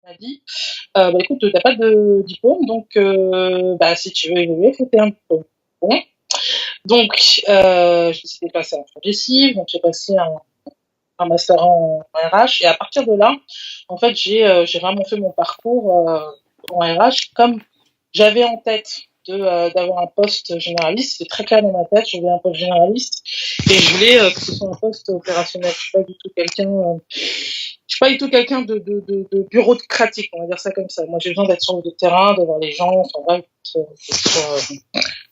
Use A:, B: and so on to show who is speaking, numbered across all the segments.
A: m'a dit, écoute, t'as pas de diplôme, donc si tu veux évoluer, faut que t'aies un diplôme. Bon, donc j'ai décidé de passer en progressive, donc j'ai passé un master en RH, et à partir de là, en fait, j'ai vraiment fait mon parcours en RH comme j'avais en tête d'avoir un poste généraliste. C'était très clair dans ma tête, je voulais un poste généraliste et je voulais que ce soit un poste opérationnel. Je suis pas du tout quelqu'un de bureaucratique, on va dire ça comme ça. Moi, j'ai besoin d'être sur le terrain, de voir les gens, enfin bref,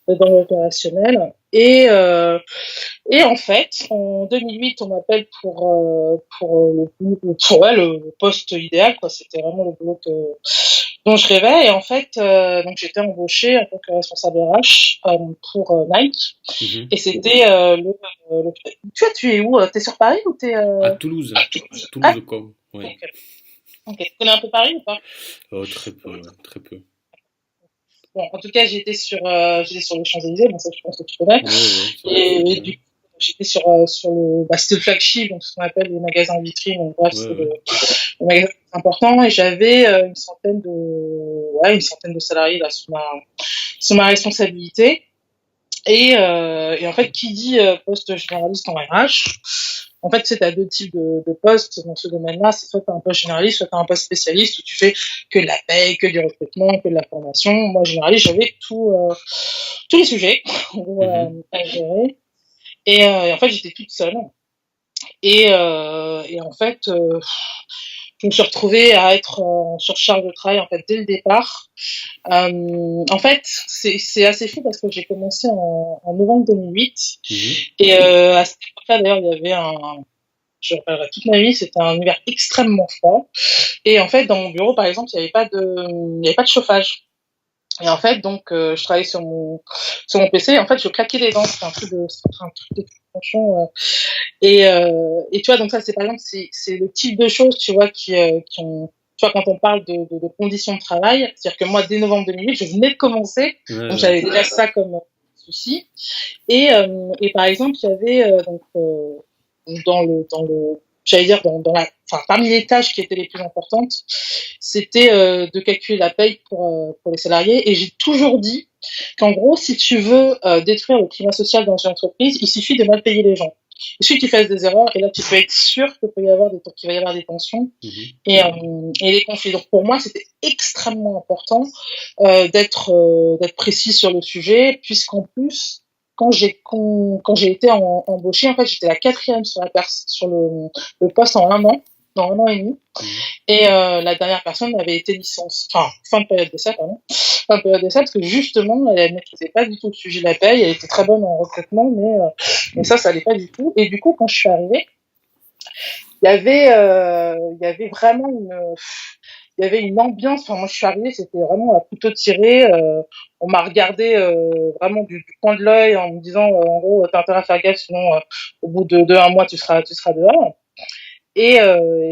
A: dans l'opérationnel. Et en fait, en 2008, on m'appelle pour le poste idéal, quoi. C'était vraiment le boulot dont je rêvais. Et en fait, donc j'étais embauchée en tant que responsable RH pour Nike.
B: Mhm.
A: Et c'était tu es où? T'es sur Paris ou t'es
B: À Toulouse.
A: Ah,
B: Toulouse, quoi. Oui.
A: ok. Ok. Tu connais un peu Paris ou pas?
B: Oh, très peu, ouais, très peu.
A: Bon, en tout cas, j'étais sur les Champs-Élysées, bon, ça, je pense que tu connais.
B: Ouais, ouais, ça va très
A: Et
B: bien.
A: du coup, j'étais sur c'était le flagship, donc ce qu'on appelle les magasins en vitrine. Donc, bref,
B: Ouais,
A: c'était
B: ouais.
A: le magasin important. Et j'avais une centaine de salariés là sous ma responsabilité. Et en fait, qui dit poste généraliste en RH, en fait, c'est à deux types de postes dans ce domaine-là. C'est soit tu as un poste généraliste, soit tu as un poste spécialiste où tu fais que de la paie, que du recrutement, que de la formation. Moi, généraliste, j'avais tous les sujets
B: Mhm.
A: à gérer. Et en fait, j'étais toute seule. Et en fait, je me suis retrouvée à être en surcharge de travail en fait dès le départ. En fait, c'est assez fou parce que j'ai commencé en novembre 2008
B: Mhm.
A: et à cette époque-là d'ailleurs il y avait je rappellerai toute ma vie, c'était un hiver extrêmement froid et en fait dans mon bureau par exemple il y avait pas de chauffage. Et en fait donc je travaillais sur mon PC et en fait je claquais des dents, c'est un truc de franchement et tu vois, donc ça, c'est par exemple, c'est le type de choses, tu vois, qui ont, tu vois, quand on parle de conditions de travail, c'est-à-dire que moi, dès novembre 2008, je venais de commencer,
B: Ouais,
A: donc
B: ouais.
A: j'avais déjà ça comme souci. Et par exemple, il y avait j'allais dire enfin, parmi les tâches qui étaient les plus importantes, c'était de calculer la paye pour les salariés. Et j'ai toujours dit qu'en gros, si tu veux détruire le climat social dans une entreprise, il suffit de mal payer les gens. Il suffit que tu fasses des erreurs et là, tu peux être sûr qu'il va y avoir des tensions
B: Mhm.
A: et des conflits. Donc pour moi, c'était extrêmement important d'être précis sur le sujet, puisqu'en plus, quand j'ai été embauchée, en fait, j'étais la quatrième sur le poste en un an et demi.
B: Mhm.
A: Et la dernière personne avait été enfin, fin de période d'essai, pardon. Fin de période d'essai, parce que justement, elle ne maîtrisait pas du tout le sujet de la paye, elle était très bonne en recrutement, mais ça allait pas du tout. Et du coup, quand je suis arrivée, il y avait vraiment il y avait une ambiance. Enfin, moi, je suis arrivée, c'était vraiment à couteau tiré. On m'a regardé vraiment du coin de l'œil en me disant, en gros, t'as intérêt à faire gaffe, sinon, au bout de un mois, tu seras dehors. Et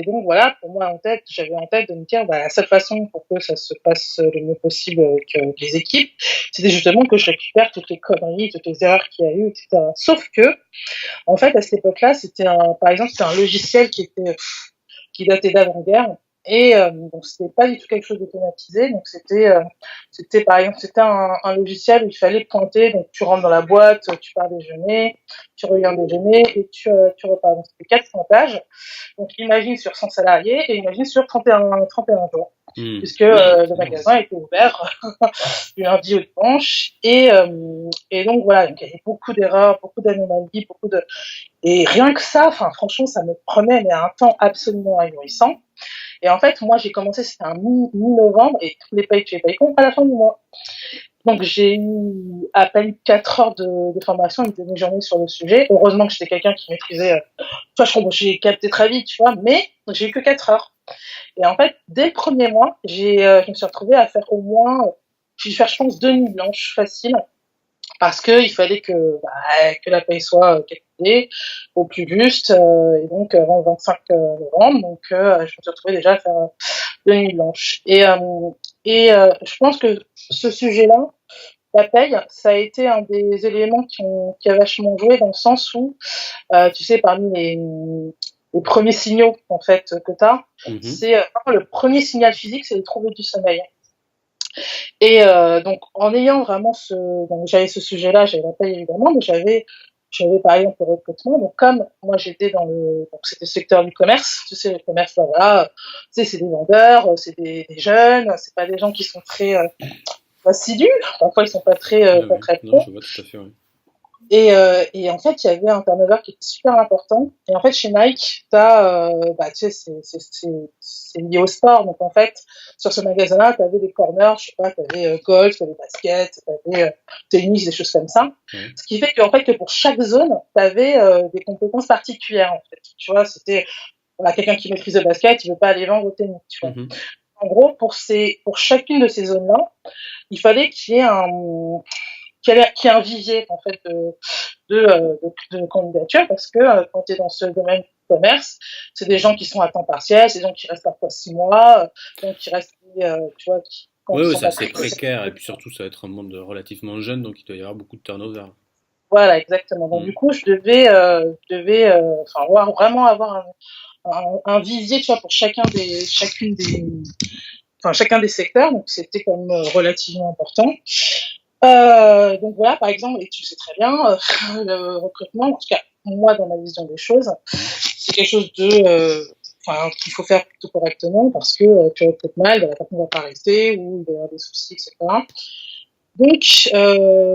A: donc voilà, pour moi j'avais en tête de me dire, la seule façon pour que ça se passe le mieux possible avec les équipes, c'était justement que je récupère toutes les conneries, toutes les erreurs qu'il y a eu, etc. Sauf que, en fait, à cette époque-là, par exemple, c'était un logiciel qui datait d'avant-guerre. Et donc c'était pas du tout quelque chose d'automatisé. Donc c'était par exemple c'était un logiciel où il fallait pointer. Donc tu rentres dans la boîte, tu pars déjeuner, tu reviens déjeuner et tu repars. Donc c'était 400 pages. Donc imagine sur 100 salariés et imagine sur 31 jours,
B: Mhm.
A: puisque le magasin était ouvert du lundi au dimanche. Et donc voilà, donc, il y avait beaucoup d'erreurs, beaucoup d'anomalies, et rien que ça, enfin franchement, ça me prenait mais un temps absolument ahurissant. Et en fait, moi, j'ai commencé, c'était un mi-novembre, et tous les payes que j'ai payés comptent à la fin du mois. Donc, j'ai eu à peine 4 heures de formation, une demi-journée sur le sujet. Heureusement que j'étais quelqu'un qui maîtrisait, toi, j'ai capté très vite, tu vois, mais j'ai eu que 4 heures. Et en fait, dès le premier mois, je me suis retrouvée à faire au moins, je vais faire, je pense, 2 nuits blanches faciles, parce qu'il fallait que la paye soit calculée au plus juste, et donc avant le 25 novembre, donc je me suis retrouvée déjà à faire de nuit blanche. Je pense que ce sujet-là, la paye, ça a été un des éléments qui a vachement joué dans le sens où, tu sais, parmi les premiers signaux en fait que tu as.
B: Mhm.
A: C'est le premier signal physique, c'est les troubles du sommeil. Et donc en ayant vraiment donc j'avais ce sujet-là, j'avais la paye évidemment, mais j'avais par exemple le recrutement. Donc comme moi j'étais donc c'était le secteur du commerce, tu sais le commerce, bah, voilà, tu sais c'est des vendeurs, c'est des jeunes, c'est pas des gens qui sont très assidus, parfois ils sont
B: Ah
A: pas
B: oui,
A: très
B: non,
A: pro.
B: je vois tout à fait, oui.
A: Et en fait, il y avait un turnover qui était super important. Et en fait, chez Nike, bah, tu sais, c'est lié au sport. Donc, en fait, sur ce magasin-là, tu avais des corners, je sais pas, tu avais golf, tu avais basket, tu avais tennis, des choses comme ça.
B: Ouais.
A: Ce qui fait qu'en fait, que pour chaque zone, tu avais des compétences particulières, en fait. Tu vois, c'était, voilà, quelqu'un qui maîtrise le basket, il veut pas aller vendre au tennis, tu vois.
B: Mhm.
A: En gros, pour chacune de ces zones-là, il fallait qu'il y ait un vivier, en fait, de candidature parce que quand tu es dans ce domaine du commerce, c'est des gens qui sont à temps partiel, c'est des gens qui restent parfois 6 mois, donc qui restent, tu vois, quand
B: Ouais,
A: ils
B: ouais,
A: sont
B: c'est
A: pas
B: assez
A: pris.
B: précaire, et puis surtout, ça va être un monde relativement jeune, donc il doit y avoir beaucoup de turnover.
A: Voilà, exactement. Donc du
B: Mhm.
A: coup, je devais enfin, vraiment avoir un visier, tu vois, pour chacun des secteurs. Donc c'était quand même relativement important. Donc voilà, par exemple, et tu le sais très bien, le recrutement, en tout cas moi dans ma vision des choses,
B: Mhm.
A: c'est quelque chose qu'il faut faire plutôt correctement parce que tu recrutes mal, bah, la personne ne va pas rester ou il va y avoir des soucis, etc. Donc,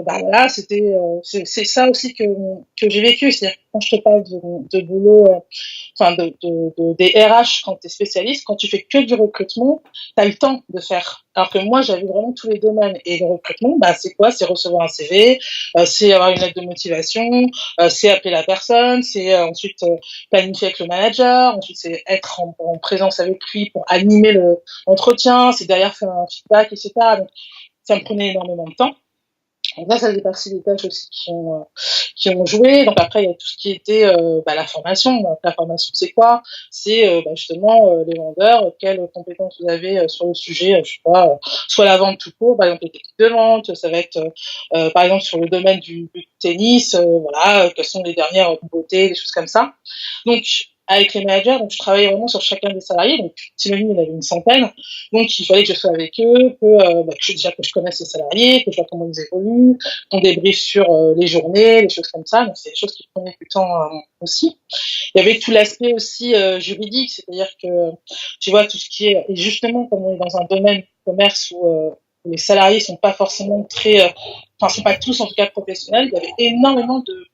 A: bah voilà, c'est ça aussi que j'ai vécu. C'est-à-dire que quand je te parle de boulot, enfin des RH quand tu es spécialiste, quand tu fais que du recrutement, tu as le temps de faire. Alors que moi, j'avais vraiment tous les domaines. Et le recrutement, bah, c'est quoi? C'est recevoir un CV, c'est avoir une lettre de motivation, c'est appeler la personne, c'est ensuite planifier avec le manager, ensuite c'est être en présence avec lui pour animer l'entretien, c'est derrière faire un feedback, etc. Donc, ça me prenait énormément de temps. Donc là, ça faisait partie des tâches aussi qui ont joué. Donc après, il y a tout ce qui était la formation. Donc, la formation, c'est quoi? C'est justement les vendeurs, quelles compétences vous avez sur le sujet, je sais pas, soit la vente tout court, par exemple les techniques de vente, ça va être par exemple sur le domaine du tennis, voilà, quelles sont les dernières nouveautés, des choses comme ça. Donc avec les managers, donc je travaillais vraiment sur chacun des salariés. Donc t'imagines, il y en avait une centaine. Donc il fallait que je sois avec eux, que je connaisse les salariés, que je vois comment ils évoluent, qu'on débriefe sur les journées, les choses comme ça. Donc c'est des choses qui prenaient du temps aussi. Il y avait tout l'aspect aussi juridique, c'est-à-dire que tu vois tout ce qui est, et justement comme on est dans un domaine du commerce où les salariés sont pas forcément sont pas tous en tout cas professionnels, il y avait énormément de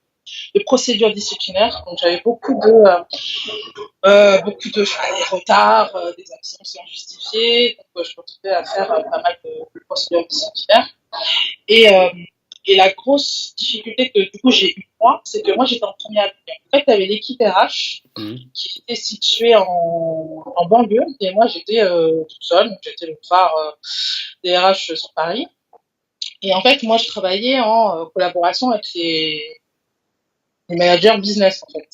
A: procédures disciplinaires. Donc j'avais beaucoup de des retards, des absences injustifiées. Donc je me retrouvais à faire pas mal de procédures disciplinaires. Et, euh, et la grosse difficulté que du coup j'ai eue moi, c'est que moi j'étais en première ligne. En fait, il y avait l'équipe RH
B: Mhm.
A: qui était située en banlieue et moi j'étais toute seule, donc j'étais le phare des RH sur Paris. Et en fait, moi je travaillais en collaboration avec les managers business en fait.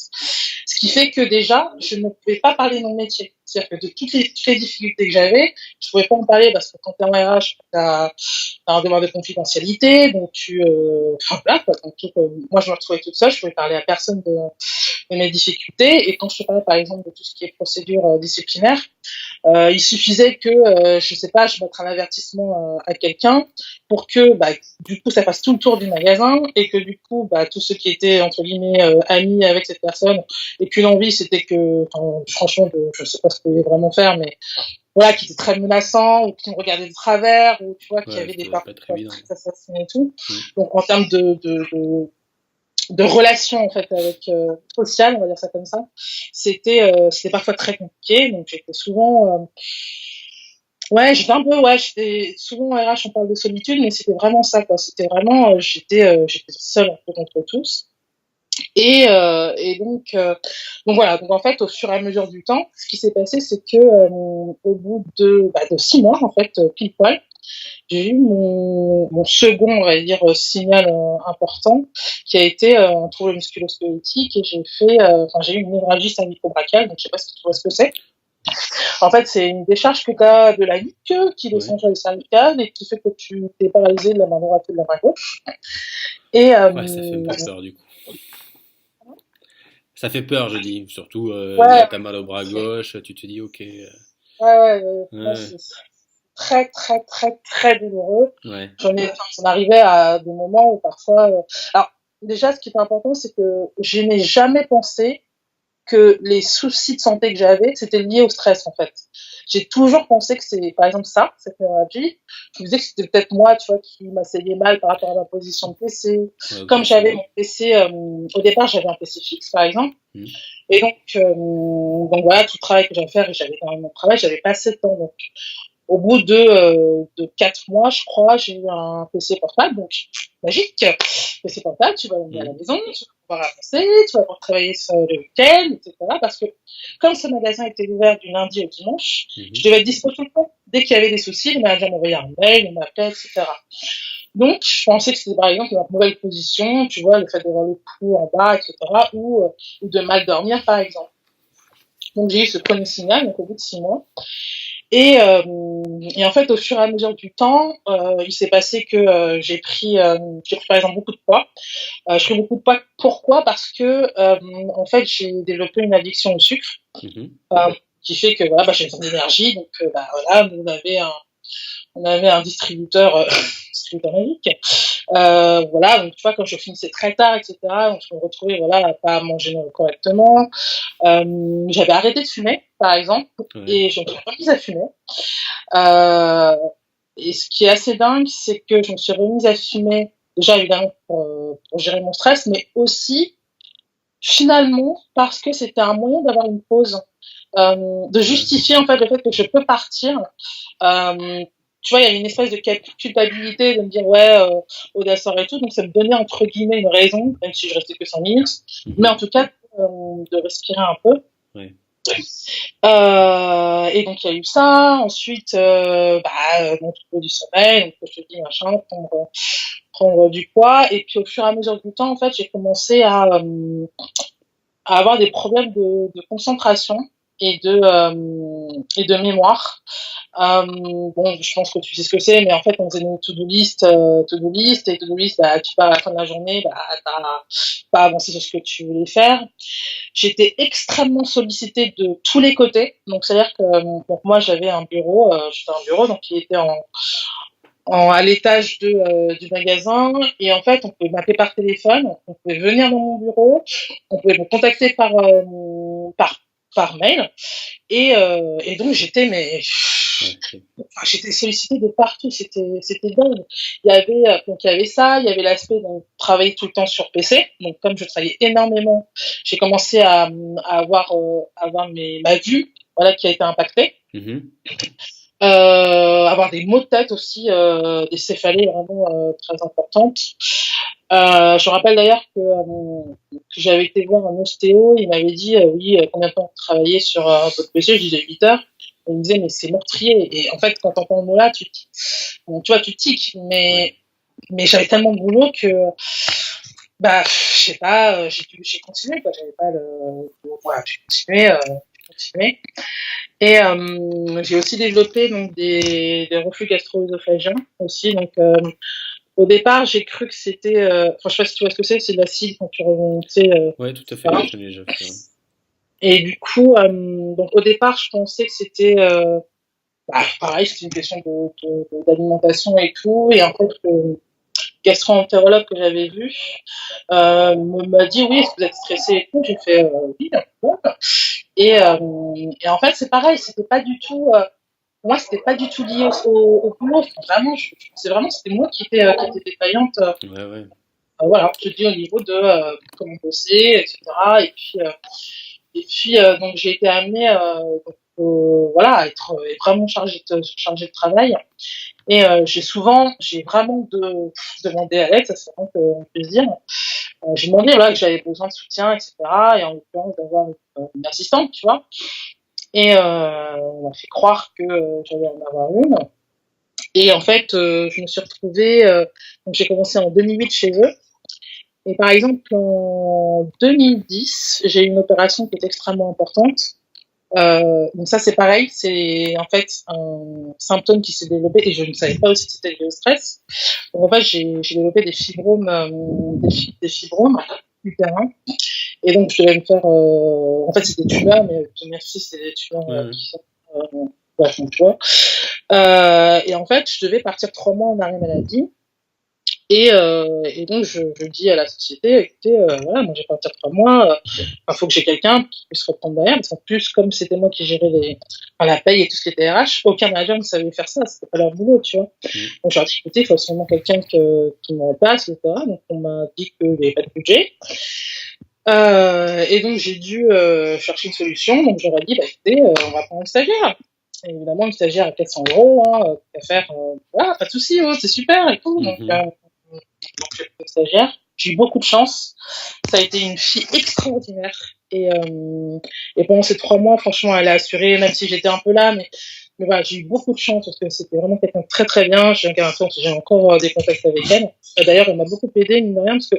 A: Ce qui fait que déjà, je ne pouvais pas parler de mon métier. C'est-à-dire que de toutes les difficultés que j'avais, je ne pouvais pas en parler parce que quand tu es en RH, tu as un devoir de confidentialité, donc enfin voilà quoi. Donc, moi, je me retrouvais toute seule, je pouvais parler à personne de mes difficultés. Et quand je te parlais par exemple de tout ce qui est procédure disciplinaire, il suffisait que, je sais pas, je mette un avertissement à quelqu'un pour que, du coup, ça fasse tout le tour du magasin et que du coup, tous ceux qui étaient entre guillemets amis avec cette personne et qu'une envie, c'était que, enfin, franchement, je sais pas ce que je pouvais vraiment faire, mais voilà, qui était très menaçant ou qui me regardait de travers ou tu vois, qui
B: Ouais,
A: avait
B: ça
A: des
B: doit
A: parties
B: pas être évident.
A: très assassines et tout.
B: Mhm.
A: Donc en termes de relation en fait avec sociale, on va dire ça comme ça, c'était parfois très compliqué. Donc j'étais souvent ouais, j'étais souvent en RH, on parle de solitude, mais c'était vraiment ça, quoi. C'était vraiment, j'étais seule un peu contre tous. Et donc voilà. Donc en fait, au fur et à mesure du temps, ce qui s'est passé, c'est que au bout de 6 mois, en fait, pile poil, j'ai eu mon second, on va dire, signal important, qui a été un trouble musculo-squelettique, et j'ai eu une névralgie cervico-brachiale. Donc je sais pas si tu vois ce que c'est. En fait, c'est une décharge que tu as de la nuque qui
B: Ouais.
A: descend sur les cervicales et qui fait que tu t'es paralysé de la main droite et de la main gauche. Et
B: Ouais, ça fait un peu peur du coup. Ça fait peur, je dis. Surtout là,
A: Ouais,
B: t'as mal au bras
A: c'est,
B: gauche, tu te dis ok.
A: moi,
B: Ouais,
A: c'est très, très, très, très douloureux.
B: ouais,
A: Enfin, ça m'arrivait à des moments où parfois, alors, déjà, ce qui est important, c'est que je n'ai jamais pensé que les soucis de santé que j'avais, c'était lié au stress, en fait. J'ai toujours pensé que c'est, par exemple, ça, cette neuralgie. Je me disais que c'était peut-être moi, tu vois, qui m'asseyais mal par rapport à ma position de PC.
B: ouais,
A: Comme
B: possible.
A: j'avais mon PC, au départ, j'avais un PC fixe, par exemple.
B: Mhm.
A: Et donc voilà, tout le travail que j'avais à faire, et j'avais quand même mon travail, j'avais pas assez de temps. Donc, au bout de 4 mois, je crois, j'ai eu un PC portable, donc magique. PC portable, tu vas l'emmener à la
B: Mhm.
A: maison, tu vas pouvoir avancer, tu vas pouvoir travailler sur le week-end, etc. Parce que comme ce magasin était ouvert du lundi au dimanche, je
B: Mhm.
A: devais être dispo tout le temps. Dès qu'il y avait des soucis, le manager m'envoyait un mail, il m'appelait, etc. Donc, je pensais que c'était par exemple la nouvelle position, tu vois, le fait d'avoir le cou en bas, etc. Ou de mal dormir, par exemple. Donc, j'ai eu ce premier signal, donc au bout de 6 mois. Et en fait, au fur et à mesure du temps, il s'est passé que j'ai pris par exemple beaucoup de poids. Je pris beaucoup de poids. Pourquoi? Parce que en fait, j'ai développé une addiction au sucre,
B: Mhm.
A: euh, qui fait que voilà, j'ai besoin d'énergie. Donc bah, voilà, on avait un distributeur, distributeur magique. Voilà, donc tu vois, quand je finissais très tard, etc., donc je me retrouvais voilà à pas manger correctement. J'avais arrêté de fumer, par exemple,
B: Ouais.
A: et je me suis remise à fumer. Euh, et ce qui est assez dingue, c'est que je me suis remise à fumer, déjà évidemment pour gérer mon stress, mais aussi finalement parce que c'était un moyen d'avoir une pause, de
B: Ouais.
A: justifier en fait le fait que je peux partir. Euh, tu vois, il y a une espèce de culpabilité de me dire ouais, Auda sort et tout, donc ça me donnait entre guillemets une raison, même si je restais que 5 minutes, mais en
B: Mhm.
A: tout cas de respirer un peu.
B: Ouais.
A: Et donc il y a eu ça. Ensuite, mon trouble du sommeil, donc je te dis machin, prendre du poids. Et puis au fur et à mesure du temps, en fait, j'ai commencé à avoir des problèmes de concentration et de mémoire. Bon, je pense que tu sais ce que c'est, mais en fait, on faisait une to-do list, bah, tu pars à la fin de la journée, bah, t'as pas avancé sur ce que tu voulais faire. J'étais extrêmement sollicitée de tous les côtés. Donc, c'est-à-dire que donc moi, j'avais un bureau donc qui était à l'étage du magasin. Et en fait, on pouvait m'appeler par téléphone, on pouvait venir dans mon bureau, on pouvait me contacter par mail. Et donc,
B: Ouais. Ok.
A: j'étais sollicitée de partout, c'était dingue. Il y avait ça, il y avait l'aspect de travailler tout le temps sur PC. Donc comme je travaillais énormément, j'ai commencé à avoir ma vue, voilà, qui a été impactée.
B: Mhm.
A: Avoir des maux de tête aussi, des céphalées vraiment très importantes. Je me rappelle d'ailleurs que j'avais été voir un ostéo, il m'avait dit oui, combien de temps vous travaillez sur votre PC, je disais 8 heures. Il me disait mais c'est meurtrier. Et en fait quand t'entends le mot là, bon, tu vois, tu tiques,
B: Ouais.
A: mais j'avais tellement de boulot que bah je sais pas, j'ai continué quoi, j'avais pas voilà, j'ai continué. Et j'ai aussi développé donc des reflux gastro-œsophagiens aussi. Donc au départ, j'ai cru que c'était, enfin, je sais pas si tu vois ce que c'est de l'acide quand tu remontais,
B: Ouais, tout à fait.
A: voilà.
B: J'en ai déjà fait. Ouais.
A: Et du coup, donc au départ, je pensais que c'était, pareil, c'était une question d'alimentation et tout. Et en fait, le gastro-entérologue que j'avais vu m'a dit oui, est-ce que vous êtes stressé et tout. J'ai fait oui, un peu. Et en fait, c'est pareil, c'était pas du tout. Pour moi, c'était pas du tout lié au boulot. Enfin, vraiment, je pensais vraiment que c'était moi qui était défaillante.
B: Ouais, ouais.
A: Voilà, je te dis au niveau de comment bosser, etc. Et puis donc j'ai été amenée voilà, à être vraiment chargée de travail. Et j'ai vraiment demandé à l'aide, ça c'est vraiment qu'on peut se dire. J'ai demandé voilà, que j'avais besoin de soutien, etc. Et en l'occurrence d'avoir une assistante, tu vois. Et on m'a fait croire que j'allais en avoir une. Et en fait, je me suis retrouvée. Donc j'ai commencé en 2008 chez eux. Et par exemple, en 2010, j'ai eu une opération qui est extrêmement importante. Donc ça, c'est pareil, c'est en fait un symptôme qui s'est développé et je ne savais pas aussi que c'était lié au stress. Donc en fait, j'ai développé des fibromes utérins. Et donc, je devais me faire, en fait, c'était des tumeurs, mais merci, c'était des tumeurs
B: Ouais, ouais.
A: qui sont, ouais, donc, tu vois. Et en fait, je devais partir 3 mois en arrêt maladie. Et donc, je dis à la société, écoutez, voilà, moi, j'ai pas partir 3 mois, faut que j'ai quelqu'un qui puisse reprendre derrière, parce qu'en plus, comme c'était moi qui gérais la paye et tout ce qui était RH, aucun manager ne savait faire ça, c'était pas leur boulot, tu vois.
B: Mm.
A: Donc, j'ai dit, écoutez, il faut absolument quelqu'un qui me remplace, etc. Donc, on m'a dit qu'il n'y avait pas de budget. Et donc, j'ai dû chercher une solution. Donc, j'aurais dit, bah, écoutez, on va prendre une stagiaire. Et évidemment, une stagiaire à 400 euros, hein, à faire, voilà, pas de souci, oh, c'est super et tout. Donc,
B: Mhm.
A: j'ai pris une stagiaire. J'ai eu beaucoup de chance. Ça a été une fille extraordinaire. Et pendant ces 3 mois, franchement, elle a assuré, même si j'étais un peu là, mais voilà, j'ai eu beaucoup de chance parce que c'était vraiment quelqu'un de très très bien. J'ai encore des contacts avec elle. D'ailleurs, elle m'a beaucoup aidé, mine de rien, parce que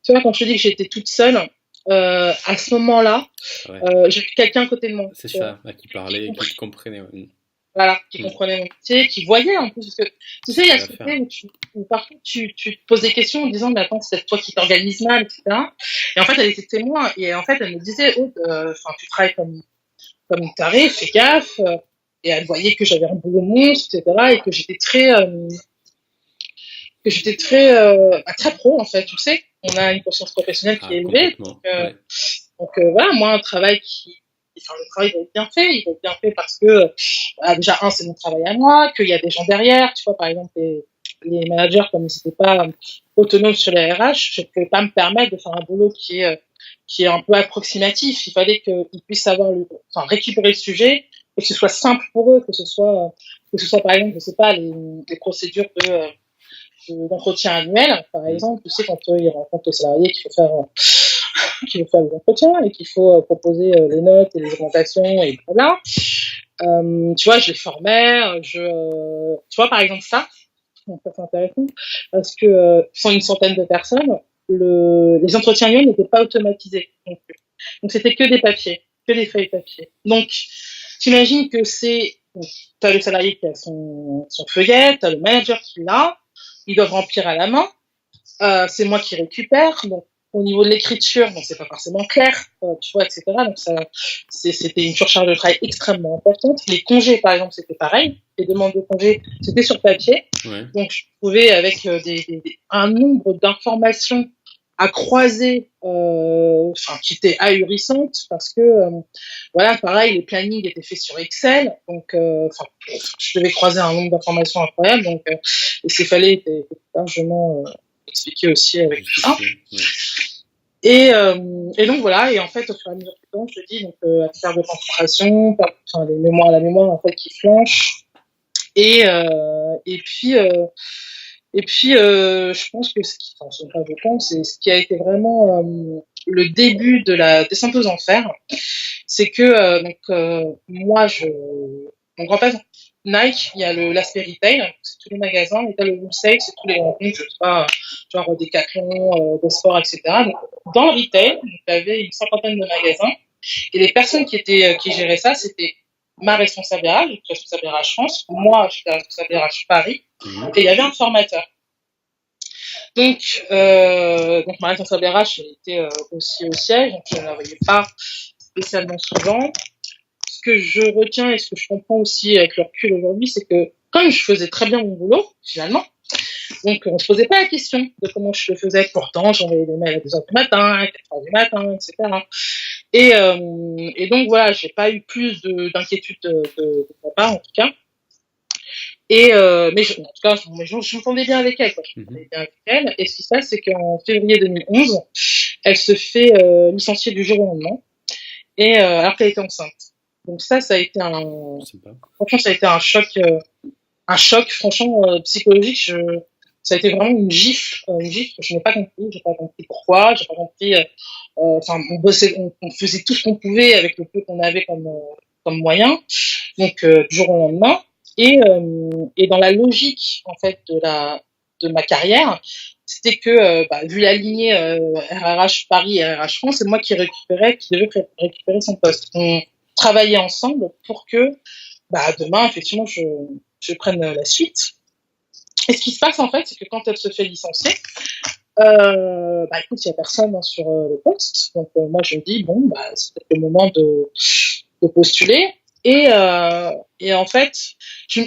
A: tu vois, quand je te dis que j'étais toute seule, à ce moment-là,
B: Ouais,
A: j'ai eu quelqu'un à côté de moi.
B: c'est
A: Tu vois,
B: ça, à qui parler, qui te comprenait. Ouais.
A: voilà, qui
B: Mm.
A: comprenait mon métier, qui voyait en plus, parce que tu sais, il y
B: C'était
A: a ce
B: l'affaire.
A: côté où parfois tu te poses des questions en disant, mais attends, c'est peut-être toi qui t'organises mal, etc. Et en fait, elle était témoin, et en fait, elle me disait, oh, tu travailles comme une tarée, fais gaffe, et elle voyait que j'avais un boulot monstre, etc., et très pro, en fait, tu sais. On a une conscience professionnelle qui
B: Ah,
A: est élevée,
B: complètement. Ouais.
A: voilà, moi, le travail doit être bien fait. Il doit être bien fait parce que, déjà, c'est mon travail à moi, qu'il y a des gens derrière. Tu vois, par exemple, les managers, comme ils n'étaient pas autonomes sur les RH, je ne pouvais pas me permettre de faire un boulot qui est un peu approximatif. Il fallait qu'ils puissent récupérer le sujet et que ce soit simple pour eux, que ce soit par exemple, je sais pas, les procédures d'entretien annuel, par
B: Mm.
A: exemple, tu sais, quand ils rencontrent les salariés qu'il faut faire des entretiens et qu'il faut proposer les notes et les augmentations et voilà. Tu vois, je les formais, tu vois, par exemple, ça, donc ça c'est intéressant, parce que sont une centaine de personnes, les entretiens annuels n'étaient pas automatisés. Donc c'était que des papiers, que des feuilles de papier. Donc, t'imagines que t'as le salarié qui a son feuillet, t'as le manager qui l'a, ils doivent remplir à la main, c'est moi qui récupère, donc au niveau de l'écriture, bon, c'est pas forcément clair, tu vois, etc. Donc c'était une surcharge de travail extrêmement importante. Les congés, par exemple, c'était pareil. Les demandes de congés, c'était sur papier.
B: Ouais.
A: Donc je pouvais, avec un nombre d'informations à croiser, qui était ahurissante parce que, voilà, pareil, les plannings étaient faits sur Excel, donc, je devais croiser un nombre d'informations incroyable, donc, et s'il fallait était largement expliqué aussi avec tout ça.
B: Justifié. Ouais.
A: Et donc voilà, et en fait, au fur et à mesure du temps, je te dis, donc, à faire de concentration, la mémoire en fait qui flanche, et puis, je pense que c'est ce qui a été vraiment le début de la descente aux enfers, c'est que moi, donc en fait, Nike, il y a l'aspect retail, c'est tous les magasins, et t'as le wholesale, c'est tous les grands comptes, je sais pas, genre Decathlon, de sport, etc. Donc, dans le retail, tu avais une cinquantaine de magasins, et les personnes qui géraient ça, c'était ma responsable RH, responsable RH France, moi, j'étais responsable RH Paris,
B: Mhm.
A: et il y avait un formateur. Donc ma responsable RH, elle était aussi au siège, donc je ne la voyais pas spécialement souvent. Ce que je retiens et ce que je comprends aussi avec le recul aujourd'hui, c'est que comme je faisais très bien mon boulot, finalement, donc on se posait pas la question de comment je le faisais. Pourtant, j'envoyais des mails à 2h du matin, à 4h du matin, etc. Et donc voilà, j'ai pas eu plus d'inquiétude de ma part, en tout cas. En tout cas, je m'entendais bien avec elle, quoi. Je m'entendais bien avec elle. Et ce qui se passe, c'est qu'en février 2011, elle se fait licencier du jour au lendemain, alors qu'elle était enceinte. Donc ça a été franchement, ça a été un choc, franchement, psychologique. Ça a été vraiment une gifle que je n'ai pas compris. J'ai pas compris pourquoi, j'ai pas compris. On faisait tout ce qu'on pouvait avec le peu qu'on avait comme moyen. Donc du jour au lendemain. Et dans la logique en fait de ma carrière, c'était que vu la lignée RRH Paris et RRH France, c'est moi qui devais récupérer son poste. On travaillait ensemble pour que demain effectivement je prenne la suite. Et ce qui se passe en fait, c'est que quand elle se fait licencier, Bah écoute, il y a personne hein, sur le poste, donc moi je me dis bon, bah c'est peut-être le moment de postuler. Et, euh, et en fait, je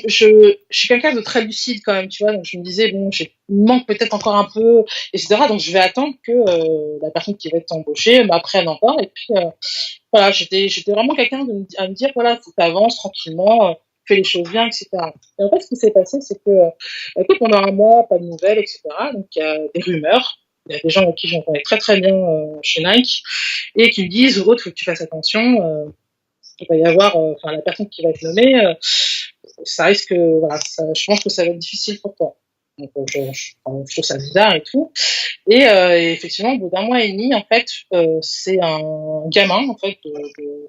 A: suis quelqu'un de très lucide quand même, tu vois. Donc je me disais bon, il me manque peut-être encore un peu, etc. Donc je vais attendre que la personne qui va être embauchée m'apprenne encore. Et puis voilà, j'étais vraiment quelqu'un à me dire voilà, faut que t'avances tranquillement, fais les choses bien, etc. Et en fait, ce qui s'est passé, c'est que écoute, pendant un mois, pas de nouvelles, etc. Donc il y a des rumeurs. Il y a des gens avec qui j'entendais très très bien chez Nike et qui me disent, Aude, faut que tu fasses attention. Il va y avoir, enfin la personne qui va être nommée, ça risque, voilà, je pense que ça va être difficile pour toi. Donc je trouve ça bizarre et tout. Et effectivement, au bout d'un mois et demi, en fait, c'est un gamin, en fait, de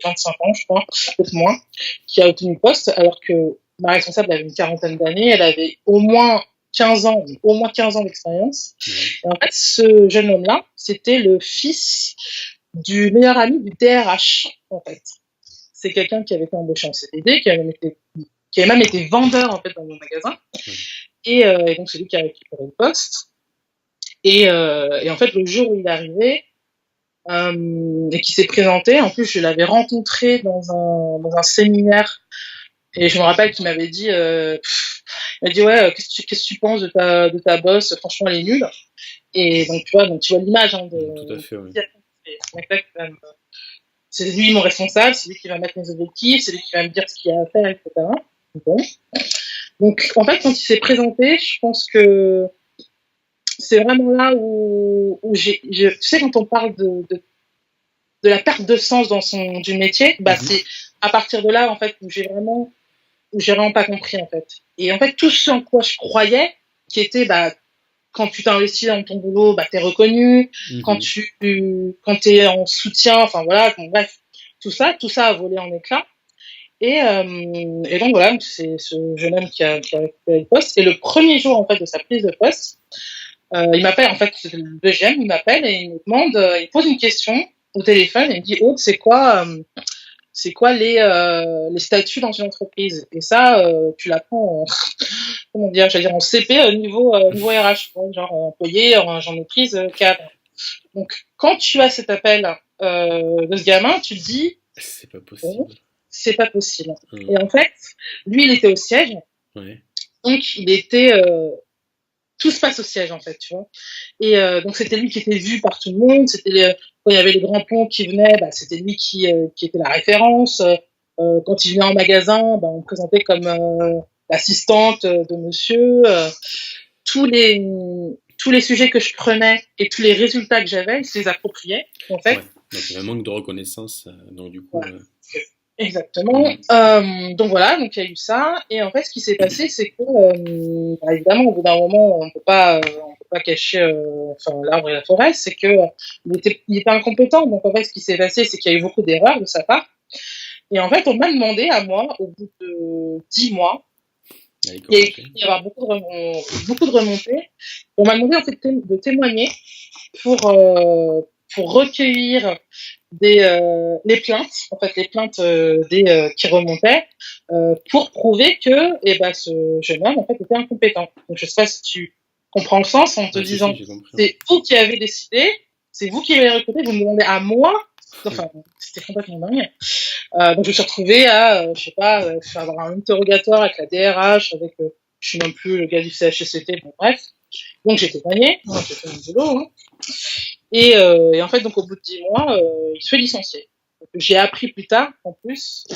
A: 25 ans, je crois, peut-être moins, qui a obtenu le poste, alors que ma responsable avait une quarantaine d'années, elle avait au moins 15 ans d'expérience. Et en fait, ce jeune homme-là, c'était le fils du meilleur ami du DRH, en fait. C'est quelqu'un qui avait été embauché en CDD, qui avait même été vendeur, en fait, dans mon magasin. Et donc, c'est lui qui a récupéré le poste. Et en fait, le jour où il est arrivé et qui s'est présenté, en plus, je l'avais rencontré dans un séminaire. Et je me rappelle qu'il m'avait dit, il m'a dit ouais, qu'est-ce que tu penses de ta boss? Franchement, elle est nulle. Et donc tu vois l'image hein,
B: Tout à fait, oui.
A: C'est lui mon responsable, c'est lui qui va mettre mes objectifs, c'est lui qui va me dire ce qu'il y a à faire, etc. Bon. Donc en fait, quand il s'est présenté, je pense que c'est vraiment là où tu sais, quand on parle de la perte de sens du métier, bah c'est à partir de là en fait où j'ai vraiment pas compris en fait. Et en fait tout ce en quoi je croyais, qui était bah quand tu t'investis dans ton boulot, bah t'es reconnu. Quand t'es en soutien, enfin voilà, bon, bref, tout ça a volé en éclats. Et donc voilà, c'est ce jeune homme qui a récupéré le poste. Et le premier jour en fait de sa prise de poste, il m'appelle, en fait, c'est le deuxième, il m'appelle et il me demande, il me pose une question au téléphone et il me dit, Aude, c'est quoi les statuts dans une entreprise? Et ça, tu l'apprends en, comment dire, j'allais dire en CP niveau RH, quoi, genre employé, j'en ai prise cadre. Donc, quand tu as cet appel de ce gamin, tu te dis,
B: C'est pas
A: bon,
B: possible.
A: c'est pas possible. Et en fait, lui, il était au siège,
B: Ouais.
A: donc tout se passe au siège en fait, tu vois. Donc c'était lui qui était vu par tout le monde. Quand il y avait les grands ponts qui venaient, bah, c'était lui qui était la référence. Quand il venait en magasin, bah, on me présentait comme l'assistante de monsieur. Tous les tous les sujets que je prenais et tous les résultats que j'avais, il se les appropriait en fait.
B: Ouais. Donc il y a un manque de reconnaissance. Donc du coup.
A: Voilà. Exactement. Donc voilà, donc il y a eu ça. Et en fait, ce qui s'est passé, c'est que, bah, évidemment, au bout d'un moment, on peut pas cacher, enfin, l'arbre et la forêt. C'est que il était incompétent. Donc en fait, ce qui s'est passé, c'est qu'il y a eu beaucoup d'erreurs de sa part. Et en fait, on m'a demandé à moi, au bout de 10 mois, il y a eu il y avoir beaucoup de remontées. On m'a demandé en fait de témoigner pour euh, pour recueillir les plaintes, en fait les plaintes qui remontaient, pour prouver que ce jeune homme en fait était incompétent. Donc je sais pas si tu comprends le sens en te disant
B: Si,
A: c'est vous qui avez décidé, c'est vous qui avez recruté, vous me demandez à moi. Enfin, c'était complètement dingue. Donc je me suis retrouvée à, je sais pas, avoir un interrogatoire avec la DRH, avec, je suis même plus le gars du CHSCT, bon bref. Donc j'ai témoigné, j'ai fait mon boulot. Hein. Et en fait, donc au bout de 10 mois, il se fait licencier. Donc, j'ai appris plus tard, en plus,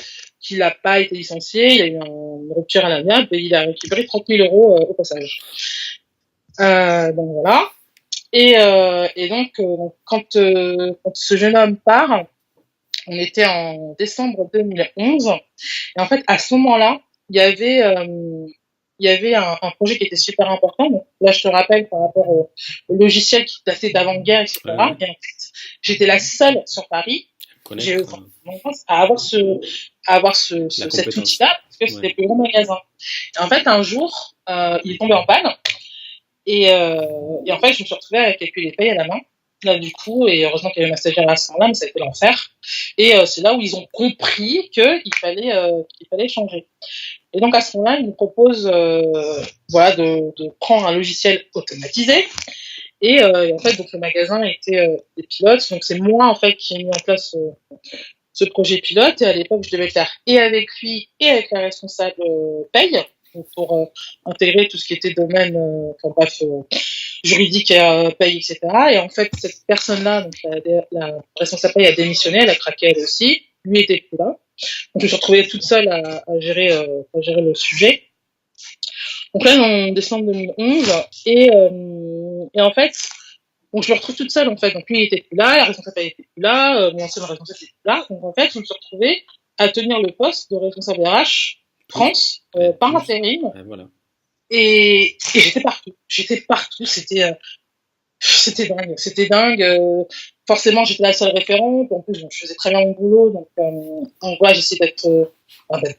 A: qu'il n'a pas été licencié, il a eu une rupture à l'amiable et il a récupéré 30 000 euros au passage. Donc voilà. Et donc quand ce jeune homme part, on était en décembre 2011. Et en fait, à ce moment-là, il y avait un projet qui était super important. Donc, là, je te rappelle par rapport au logiciel qui datait d'avant-guerre, etc. Et en fait, j'étais la seule sur Paris. J'ai eu à avoir cet outil-là parce que c'était le plus gros magasin. Et en fait, un jour, il est tombé en panne. Et en fait, je me suis retrouvée avec calcul les payes à la main. Là, du coup, et heureusement qu'il y avait ma stagiaire à ce moment-là, mais ça a été l'enfer. Et c'est là où ils ont compris qu'il fallait changer. Et donc, à ce moment-là, ils nous proposent voilà, de prendre un logiciel automatisé Et en fait, donc le magasin était des pilotes. Donc c'est moi en fait qui ai mis en place ce projet pilote. Et à l'époque, je devais le faire et avec lui et avec la responsable paye, donc pour intégrer tout ce qui était domaine, enfin bref, juridique, paye, etc. Et en fait, cette personne-là, donc la responsable paye a démissionné, elle a craqué elle aussi. Lui était plus là. Donc je me suis retrouvée toute seule à gérer le sujet. Donc là, en décembre 2011, et en fait, donc je me retrouve toute seule en fait. Donc lui il était plus là, la responsable elle était plus là, mon ancien responsable était plus là. Donc en fait, je me suis retrouvée à tenir le poste de responsable RH
B: Plus,
A: France par
B: plus,
A: intérim.
B: voilà.
A: Et j'étais partout. J'étais partout. C'était dingue. C'était dingue. Forcément, j'étais la seule référente. En plus, bon, je faisais très bien mon boulot. Donc voilà, j'essayais d'être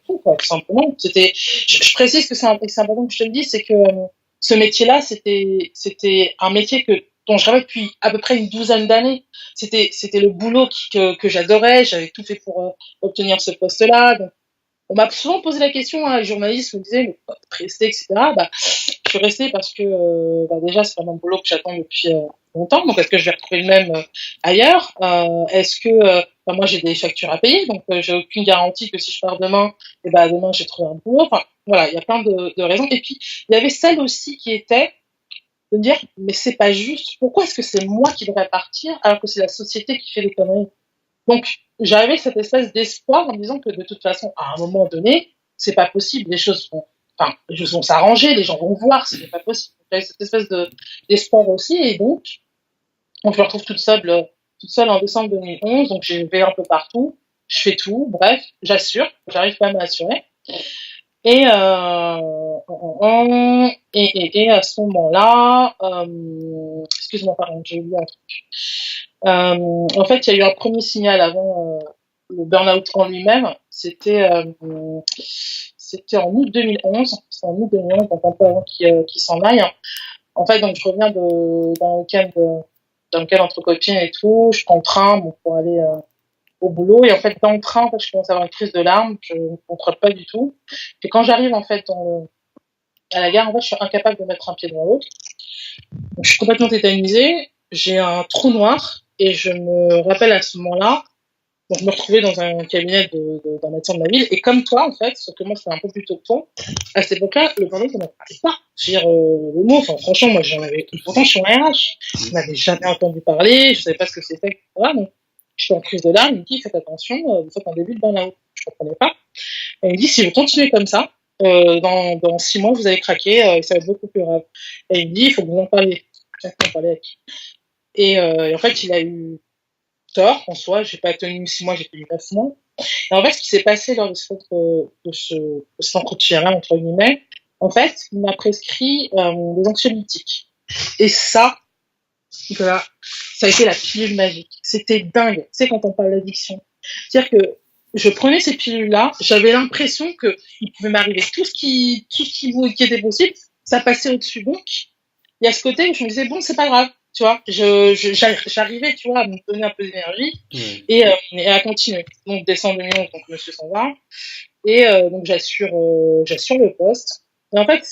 A: tout, quoi, tout simplement. Je précise que c'est important que je te le dise, c'est que ce métier-là, c'était un métier dont je rêvais depuis à peu près une douzaine d'années. C'était le boulot que j'adorais. J'avais tout fait pour obtenir ce poste-là. Donc, on m'a souvent posé la question, hein, les journalistes me disaient, mais pourquoi t'es resté, etc. Bah, je suis restée parce que déjà, c'est vraiment un boulot que j'attends depuis longtemps. Donc, est-ce que je vais retrouver le même ailleurs Est-ce que moi, j'ai des factures à payer, donc j'ai aucune garantie que si je pars demain, et ben demain, j'ai trouvé un boulot. Enfin, voilà, il y a plein de raisons. Et puis, il y avait celle aussi qui était de dire, mais c'est pas juste. Pourquoi est-ce que c'est moi qui devrais partir alors que c'est la société qui fait des conneries? Donc, j'avais cette espèce d'espoir en me disant que de toute façon, à un moment donné, c'est pas possible. Les choses vont s'arranger, les gens vont voir, ce n'est pas possible. J'avais cette espèce d'espoir aussi, et donc je me retrouve toute seule en décembre 2011. Donc, je vais un peu partout, je fais tout, bref, j'arrive quand même à assurer. Et, et à ce moment-là, excuse-moi, pardon, j'ai oublié un truc. En fait, il y a eu un premier signal avant le burn-out en lui-même. C'était en août 2011. C'est en août 2011, donc un peu avant qu'il s'en aille. En fait, donc je reviens d'un week-end entre copines et tout. Je prends le train pour aller au boulot. Et en fait, dans le train, en fait, je commence à avoir une crise de larmes. Je ne contrôle pas du tout. Et quand j'arrive en fait à la gare, en fait, je suis incapable de mettre un pied dans l'autre. Donc, je suis complètement tétanisée. J'ai un trou noir. Et je me rappelle à ce moment-là, donc je me retrouvais dans un cabinet d'un médecin de la ville. Et comme toi, en fait, sauf que moi, c'était un peu plus tôt que toi, à cette époque-là, le burn-out, ça m'apparaissait pas. Je veux dire, le mot, enfin, franchement, moi, j'en avais, pourtant, je suis en RH. Je n'avais jamais entendu parler, je savais pas ce que c'était, etc. Donc, j'étais en crise de larmes, il me dit, faites attention, vous faites un début de burn-out. Je comprenais pas. Et il me dit, si vous continuez comme ça, dans 6 mois, vous allez craquer, et ça va être beaucoup plus grave. Et il me dit, il faut que vous en parliez. Je sais pas en parler avec qui. Et en fait, il a eu tort en soi. J'ai pas tenu 6 mois, j'ai tenu 9 mois. Et en fait, ce qui s'est passé lors de cet entretien-là, entre guillemets, en fait, il m'a prescrit des anxiolytiques. Et ça, voilà, ça a été la pilule magique. C'était dingue. Tu sais, quand on parle d'addiction. C'est-à-dire que je prenais ces pilules-là, j'avais l'impression qu'il pouvait m'arriver tout ce qui était possible, ça passait au-dessus. Donc, il y a ce côté où je me disais, bon, c'est pas grave, tu vois, j'arrivais, tu vois, à me donner un peu d'énergie et à continuer. Donc, décembre 2011, donc monsieur s'en va, et donc j'assure le poste. Et en fait,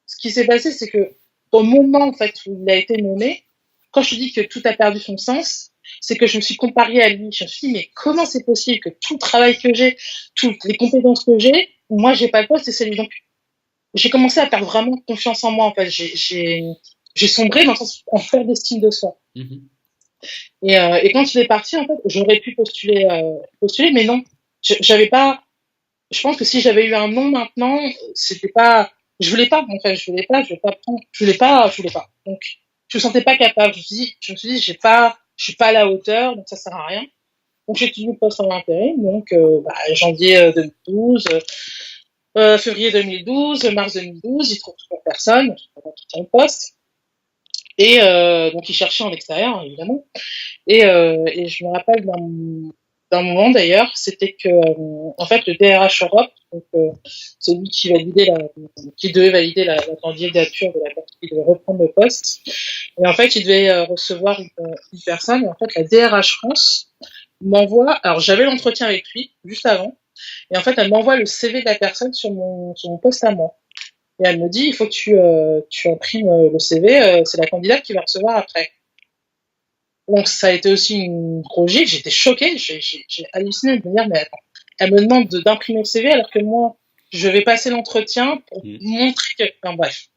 A: ce qui s'est passé, c'est que au moment en fait où il a été nommé, quand je te dis que tout a perdu son sens, c'est que je me suis comparée à lui. Je me suis dit, mais comment c'est possible que tout le travail que j'ai, toutes les compétences que moi, j'ai pas le poste et c'est lui. Donc, j'ai commencé à perdre vraiment confiance en moi. En fait, j'ai sombré dans le sens en perte d'estime de soi.
B: Mhm.
A: Et quand il est parti, en fait, j'aurais pu postuler, mais non, j'avais pas. Je pense que si j'avais eu un nom maintenant, c'était pas. Je voulais pas. En fait, je voulais pas prendre. Je voulais pas. Donc, je me sentais pas capable. Je me suis dit, je suis pas à la hauteur, donc ça sert à rien. Donc, j'ai tenu le poste en intérim. Donc, janvier 2012. Février 2012, mars 2012, il trouve toujours personne, qui tient le poste. Et donc il cherchait en extérieur, évidemment. Et je me rappelle d'un moment d'ailleurs, c'était que en fait le DRH Europe, donc celui qui devait valider la candidature de la personne qui devait reprendre le poste, et en fait il devait recevoir une personne. Et en fait la DRH France m'envoie. Alors j'avais l'entretien avec lui juste avant. Et en fait, elle m'envoie le CV de la personne sur mon poste à moi. Et elle me dit, il faut que tu imprimes le CV, c'est la candidate qui va recevoir après. Donc ça a été aussi une grosse gifle, j'étais choquée, j'ai halluciné de me dire, mais attends, elle me demande d'imprimer le CV alors que moi, je vais passer l'entretien pour
B: Mm.
A: montrer que... Enfin bref.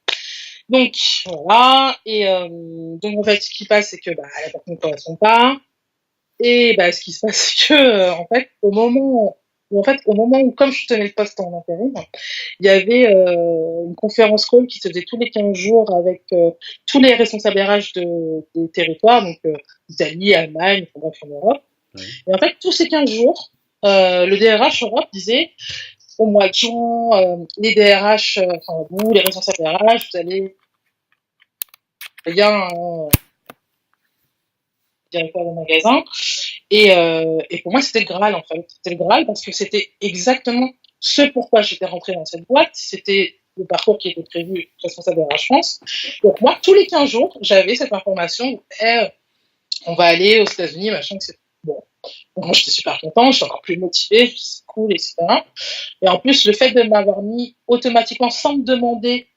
A: Donc voilà, et donc en fait, ce qui passe, c'est que bah, la personne ne correspond pas, et bah, ce qui se passe, c'est que en fait, au moment où, comme je tenais le poste en intérim, il y avait une conférence call qui se faisait tous les 15 jours avec tous les responsables RH des territoires, donc Italie, Allemagne, enfin, bref, en Europe.
B: Ouais.
A: Et en fait, tous ces 15 jours, le DRH Europe disait au mois de juin, les DRH, enfin vous, les responsables RH, vous allez bien directeur de magasin. Et pour moi, c'était le Graal, en fait. C'était le Graal parce que c'était exactement ce pourquoi j'étais rentrée dans cette boîte. C'était le parcours qui était prévu responsable de RH France. Donc moi, tous les 15 jours, j'avais cette information. On va aller aux États-Unis, machin, etc. Bon. Donc moi, j'étais super contente, j'étais encore plus motivée, c'est cool, etc. Et en plus, le fait de m'avoir mis automatiquement, sans me demander,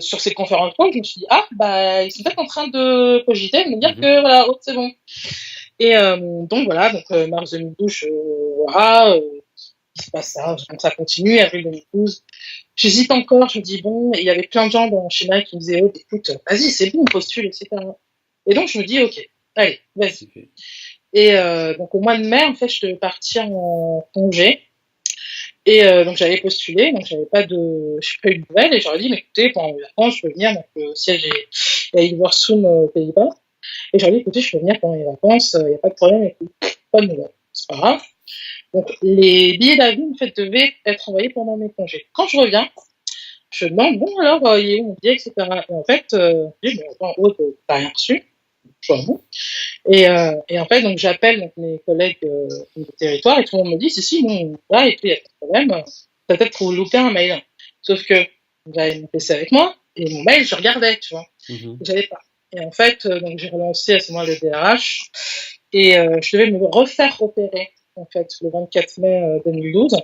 A: sur ces conférences call, je me suis dit, ah, bah, ils sont peut-être en train de cogiter, de me dire que, voilà, oh, c'est bon. Et donc voilà, donc mars 2012, voilà, il se passe ça, donc ça continue, avril 2012. J'hésite encore, je me dis bon, et il y avait plein de gens dans chez Nike qui me disaient, oh, écoute, vas-y, c'est bon, postule, etc. Et donc je me dis, ok, allez, vas-y.
B: Okay.
A: Et donc au mois de mai, en fait, je devais partir en congé. Et donc j'avais postulé, donc j'ai pas eu de nouvelles, et j'aurais dit, mais écoutez, pendant les vacances, je peux venir, donc le siège est à Hilversum aux Pays-Bas. Et j'aurais dit, écoutez, je peux venir pendant les vacances, il n'y a pas de problème, écoute, pas de nouvelles. C'est pas grave. Donc, les billets d'avion, en fait, devaient être envoyés pendant mes congés. Quand je reviens, je demande, bon, alors, il est où mon billet, etc. Et en fait, je dis, mais en haut, t'as rien reçu. Je vois, bon. Et en fait, donc, j'appelle donc, mes collègues du territoire et tout le monde me dit, si, bon, là, et puis, il n'y a pas de problème. Peut-être que vous loupez un mail. Sauf que j'avais mon PC avec moi et mon mail, je regardais, tu vois. J'avais pas. Et en fait, donc, j'ai relancé à ce moment le DRH et je devais me refaire opérer, en fait, le 24 mai 2012.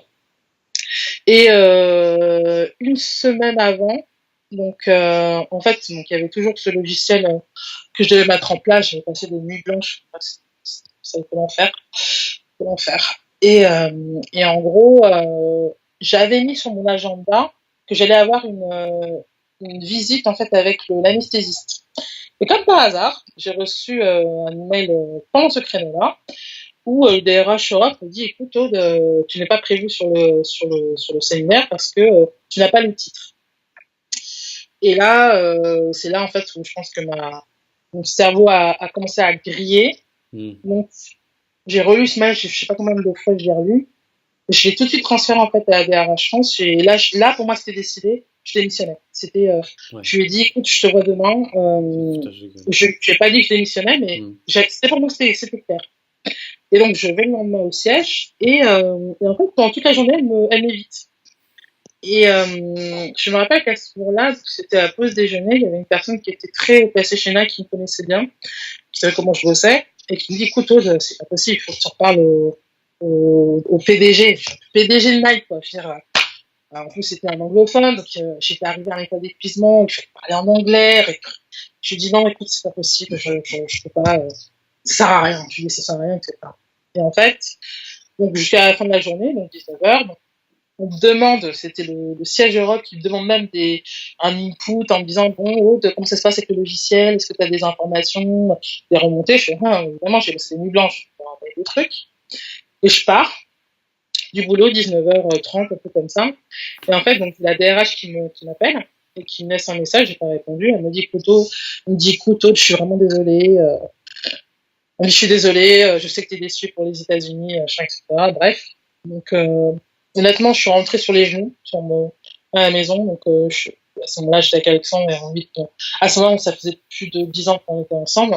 A: Et une semaine avant, donc en fait, donc il y avait toujours ce logiciel que je devais mettre en place. J'avais passé des nuits blanches. Ça a été l'enfer. Et en gros, j'avais mis sur mon agenda que j'allais avoir une visite en fait avec l'anesthésiste. Et comme par hasard, j'ai reçu un email pendant ce créneau-là où le DRH Europe me dit, écoute Aude, tu n'es pas prévu sur le séminaire parce que tu n'as pas le titre. Et là, c'est là en fait où je pense que mon cerveau a commencé à griller. Donc j'ai relu ce mail, je sais pas combien de fois je l'ai relu. Je l'ai tout de suite transféré en fait à la DRH France. Et là pour moi c'était décidé, je démissionnais. C'était, je lui ai dit, écoute, je te vois demain. Je n'ai pas dit que je démissionnais, mais c'était pour moi c'était clair. Et donc, je vais le lendemain au siège. Et en fait, pendant toute la journée, elle m'évite. Et je me rappelle qu'à ce moment-là, c'était à la pause déjeuner, il y avait une personne qui était très placée chez Nike, qui me connaissait bien, qui savait comment je bossais, et qui me dit, écoute, Aude, c'est pas possible, il faut que tu reparles au PDG. PDG de Nike, quoi. Je veux dire, en plus, c'était un anglophone, donc j'étais arrivée à un état d'épuisement, il fallait parler en anglais. Et je lui dis, non, écoute, c'est pas possible, je peux pas, ça sert à rien. Je lui dis, ça sert à rien, etc. Et en fait, donc jusqu'à la fin de la journée, donc 19h, donc, on me demande, c'était le siège Europe qui me demande même un input en me disant, bon, Aude, comment ça se passe avec le logiciel, est-ce que tu as des informations, des remontées? Je fais, évidemment, j'ai bossé des nuits blanches pour envoyer des trucs. Et je pars du boulot, 19h30, un peu comme ça. Et en fait, donc, la DRH qui m'appelle et qui me laisse un message, j'ai pas répondu. Elle me dit, écoute, Aude, je suis vraiment désolée. Je suis désolée, je sais que tu es déçue pour les États-Unis, etc. Bref. Donc, honnêtement, je suis rentrée sur les genoux à la maison. Donc, à ce moment-là, j'étais avec Alexandre et à ce moment-là, ça faisait plus de 10 ans qu'on était ensemble.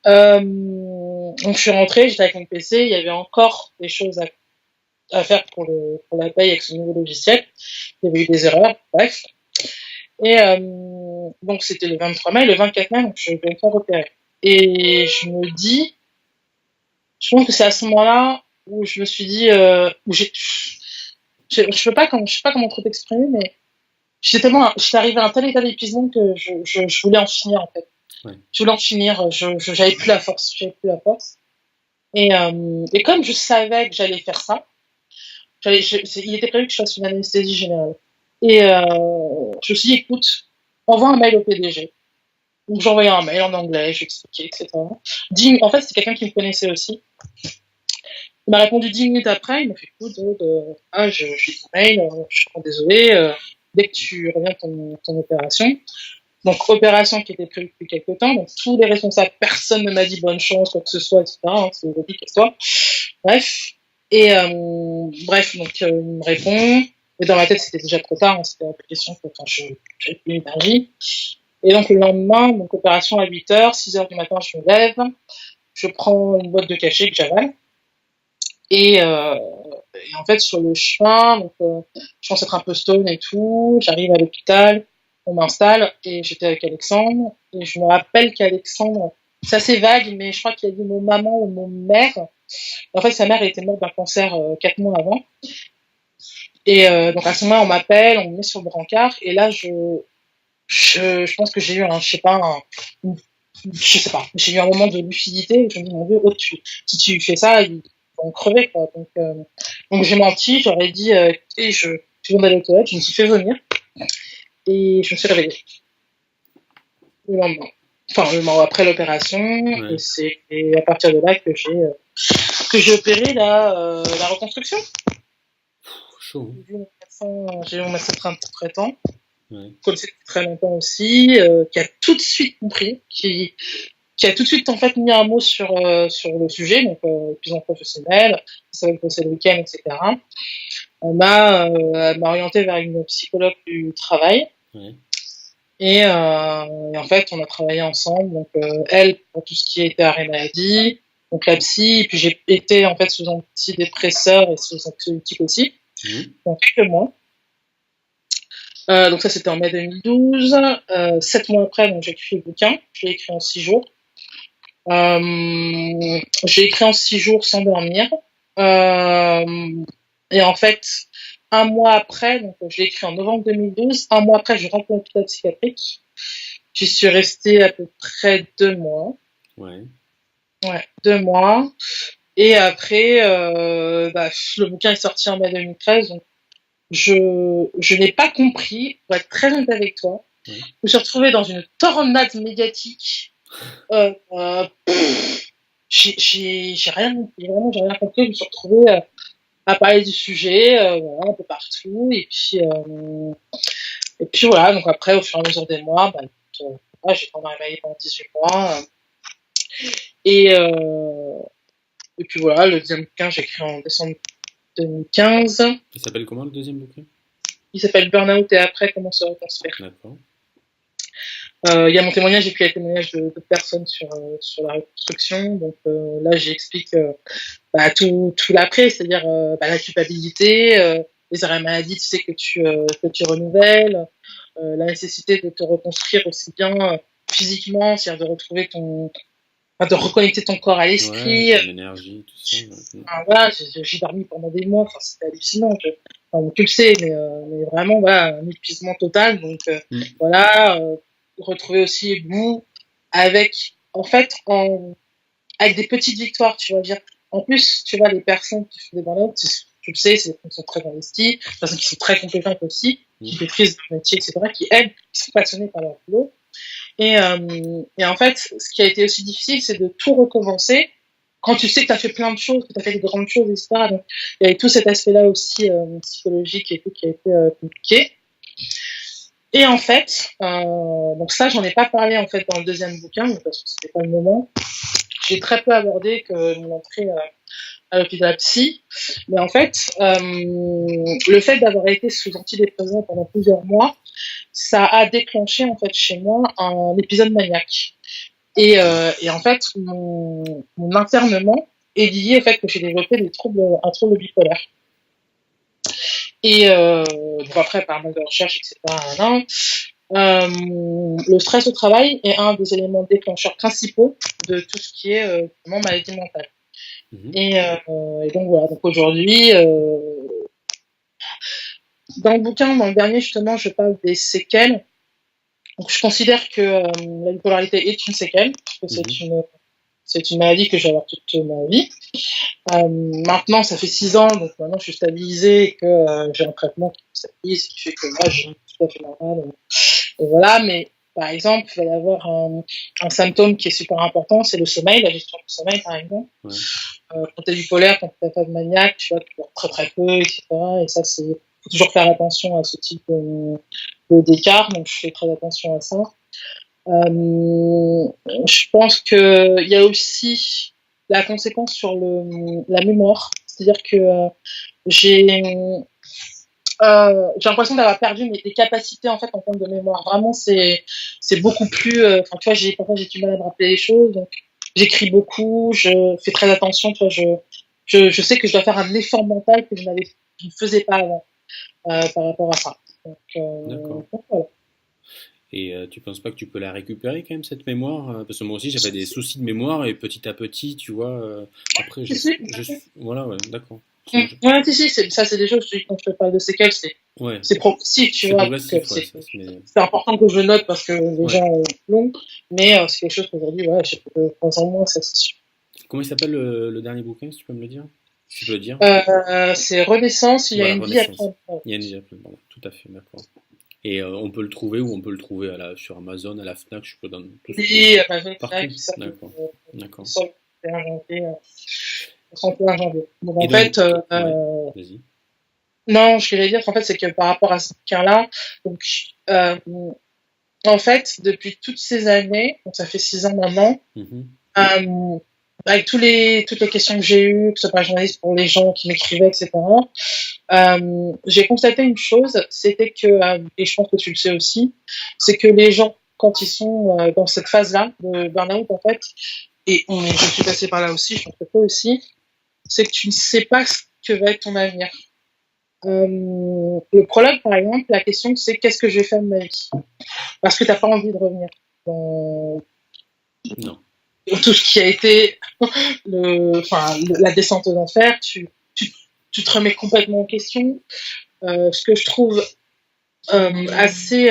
A: Donc, je suis rentrée, j'étais avec mon PC. Il y avait encore des choses à faire pour la paye avec ce nouveau logiciel. Il y avait eu des erreurs, bref. Et donc, c'était le 23 mai. Le 24 mai, donc, je vais me faire opérer. Et je me dis, je pense que c'est à ce moment-là où je me suis dit, je sais pas comment trop t'exprimer, mais j'étais arrivée à un tel état d'épuisement que je voulais en finir, en fait.
B: Ouais.
A: Je voulais en finir, j'avais plus la force, Et comme je savais que j'allais faire ça, il était prévu que je fasse une anesthésie générale. Et je me suis dit, écoute, envoie un mail au PDG. Donc j'ai envoyé un mail en anglais, j'ai expliqué, etc. En fait, c'était quelqu'un qui me connaissait aussi. Il m'a répondu 10 minutes après, il m'a fait écoute, j'ai ton mail, je suis vraiment désolée, dès que tu reviens de ton opération. Donc opération qui était prévue depuis quelques temps, donc tous les responsables, personne ne m'a dit bonne chance, quoi que ce soit, etc. C'est dit que soit. Bref. Et bref, donc il me répond. Et dans ma tête, c'était déjà trop tard, c'était la question, enfin, j'avais plus d'énergie. Et donc le lendemain, donc opération à 8h, 6h du matin, je me lève, je prends une boîte de cachet que j'avale. Et en fait, sur le chemin, donc, je pense être un peu stone et tout, j'arrive à l'hôpital, on m'installe, et j'étais avec Alexandre, et je me rappelle qu'Alexandre, c'est assez vague, mais je crois qu'il a dit mon maman ou mon mère. En fait, sa mère était morte d'un cancer 4 mois avant. Et donc à ce moment-là, on m'appelle, on me met sur le brancard, et là, je pense que j'ai eu je sais pas, j'ai eu un moment de lucidité où je me dis, mon Dieu, si tu fais ça, ils vont crever, quoi. Donc j'ai menti, j'aurais dit, écoutez, je viens d'aller aux toilettes, je me suis fait venir, et je me suis réveillée. Le lendemain. Enfin, le lendemain après l'opération,
B: Ouais.
A: et à partir de là que j'ai opéré la reconstruction.
B: Chaud.
A: J'ai eu mon médecin traitant,
B: Ouais.
A: connaissait depuis très longtemps aussi, qui a tout de suite compris, qui a tout de suite en fait mis un mot sur le sujet, donc épuisement professionnel, qui savait bosser le week-end, etc. Elle m'a orienté vers une psychologue du travail.
B: Ouais.
A: Et en fait, on a travaillé ensemble. Donc, elle, pour tout ce qui était arrêt maladie, donc la psy, et puis j'ai été en fait sous antidépresseur et sous anxiolytique aussi, dans quelques mois. Donc ça, c'était en mai 2012. 7 mois après, donc j'ai écrit le bouquin. Je l'ai écrit en 6 jours. J'ai écrit en 6 jours sans dormir. Et en fait, un mois après, donc je l'ai écrit en novembre 2012, un mois après, je rentre dans l'hôpital psychiatrique. J'y suis restée à peu près 2 mois.
B: Ouais.
A: Ouais, 2 mois. Et après, le bouquin est sorti en mai 2013, donc je n'ai pas compris, pour être très honnête avec toi.
B: Ouais.
A: Je me suis retrouvée dans une tornade médiatique. J'ai rien compris, vraiment, j'ai rien compris. Je me suis retrouvée à parler du sujet, voilà, un peu partout. Et puis voilà, donc après, au fur et à mesure des mois, j'ai quand même travaillé pendant 18 mois. Et, euh, et puis voilà, le deuxième bouquin, j'ai écrit en décembre 2015.
B: Il s'appelle comment le deuxième bouquin?
A: Il s'appelle Burnout et après, comment se reconstruire.
B: D'accord.
A: Il y a mon témoignage et puis il y a le témoignage de personnes sur la reconstruction. Donc là, j'explique tout l'après, c'est-à-dire la culpabilité, les arrêts maladie, tu sais que tu renouvelles, la nécessité de te reconstruire aussi bien physiquement, c'est-à-dire de retrouver de reconnecter ton corps à l'esprit.
B: Ouais, ton énergie, tout ça.
A: Voilà, j'ai dormi pendant des mois, enfin, c'était hallucinant. Tu le sais, mais vraiment, voilà, un épuisement total. Donc, voilà, retrouver aussi le goût en fait, avec des petites victoires, tu vois. Dire. En plus, tu vois, les personnes qui font des burn-out, tu le sais, c'est des personnes qui sont très investies, des personnes qui sont très compétentes aussi, qui maîtrisent leur métier, etc., qui aiment, qui sont passionnées par leur boulot. Et en fait, ce qui a été aussi difficile, c'est de tout recommencer quand tu sais que tu as fait plein de choses, que tu as fait des grandes choses, etc. Donc, il y avait tout cet aspect-là aussi psychologique et tout qui a été compliqué. Et en fait, donc ça, j'en ai pas parlé en fait dans le deuxième bouquin, parce que c'était pas le moment. J'ai très peu abordé que mon entrée à l'hôpital psy. Mais en fait, le fait d'avoir été sous antidépresseurs pendant plusieurs mois, ça a déclenché en fait chez moi un épisode maniaque. Et en fait, mon internement est lié au fait que j'ai développé un trouble bipolaire. Et bon, après, par mal de recherche, etc. Le stress au travail est un des éléments déclencheurs principaux de tout ce qui est maladie mentale. Et donc voilà, donc aujourd'hui, dans le bouquin, dans le dernier, justement, je parle des séquelles. Donc, je considère que la bipolarité est une séquelle, parce que
B: Mhm.
A: c'est une maladie que je vais avoir toute ma vie. Maintenant, ça fait 6 ans, donc maintenant je suis stabilisée et que j'ai un traitement qui me stabilise, ce qui fait que là, je suis tout à fait normal. Et voilà, mais par exemple, il va y avoir un symptôme qui est super important, c'est le sommeil, la gestion du sommeil, par exemple.
B: Ouais.
A: Quand t'es bipolaire, quand t'as pas de maniaque, tu vois, tu dors très très peu, etc. Et ça, faut toujours faire attention à ce type d'écart, donc je fais très attention à ça. Je pense qu'il y a aussi la conséquence sur la mémoire, c'est-à-dire que j'ai j'ai l'impression d'avoir perdu mes capacités en fait en termes de mémoire. Vraiment, c'est beaucoup plus. Enfin, tu vois, parfois j'ai du mal à me rappeler les choses, donc j'écris beaucoup, je fais très attention. Tu vois, je sais que je dois faire un effort mental que je ne faisais pas avant par rapport à ça.
B: D'accord.
A: Donc, voilà.
B: Et tu penses pas que tu peux la récupérer quand même, cette mémoire? Parce que moi aussi, j'avais des soucis de mémoire et petit à petit, tu vois, après,
A: Si, si.
B: voilà, ouais, d'accord. Parce que moi,
A: Ouais, si, si, ça c'est des choses, quand je te parle de séquelles,
B: ouais,
A: c'est progressif, tu
B: c'est
A: vois, donc
B: progressif, ouais, ça, mais,
A: c'est important que je note parce que les
B: ouais.
A: gens l'ont, mais c'est quelque chose qu'aujourd'hui, ouais, j'ai de moins en moins, ça c'est sûr.
B: Comment il s'appelle le dernier bouquin, si tu peux me le dire? Si tu peux le dire?
A: C'est Renaissance, il y a
B: Voilà,
A: une vie après
B: Renaissance.
A: la mort.
B: Il y a une déjà plein, voilà, tout à fait, d'accord. Et on peut le trouver où? On peut le trouver sur Amazon, à la Fnac, je peux dans
A: Oui, Amazon Fnac,
B: partout.
A: qui sort
B: D'accord, d'accord.
A: le 31 janvier. 31 janvier. Donc
B: Et
A: en fait,
B: donc, ouais, vas-y.
A: non, ce que j'allais dire, en fait, c'est que par rapport à ce bouquin-là, donc, euh, en fait, depuis toutes ces années, donc ça fait 6 ans maintenant,
B: Mhm,
A: Euh, avec toutes les questions que j'ai eues, que ce soit par journaliste pour les gens qui m'écrivaient, etc., j'ai constaté une chose, c'était que, et je pense que tu le sais aussi, c'est que les gens, quand ils sont dans cette phase-là de burn-out, en fait, je suis passée par là aussi, je pense que toi aussi, c'est que tu ne sais pas ce que va être ton avenir. Le problème, par exemple, la question, c'est qu'est-ce que je vais faire de ma vie? Parce que tu n'as pas envie de revenir dans
B: non.
A: tout ce qui a été la descente aux enfers, tu te remets complètement en question. Ce que je trouve assez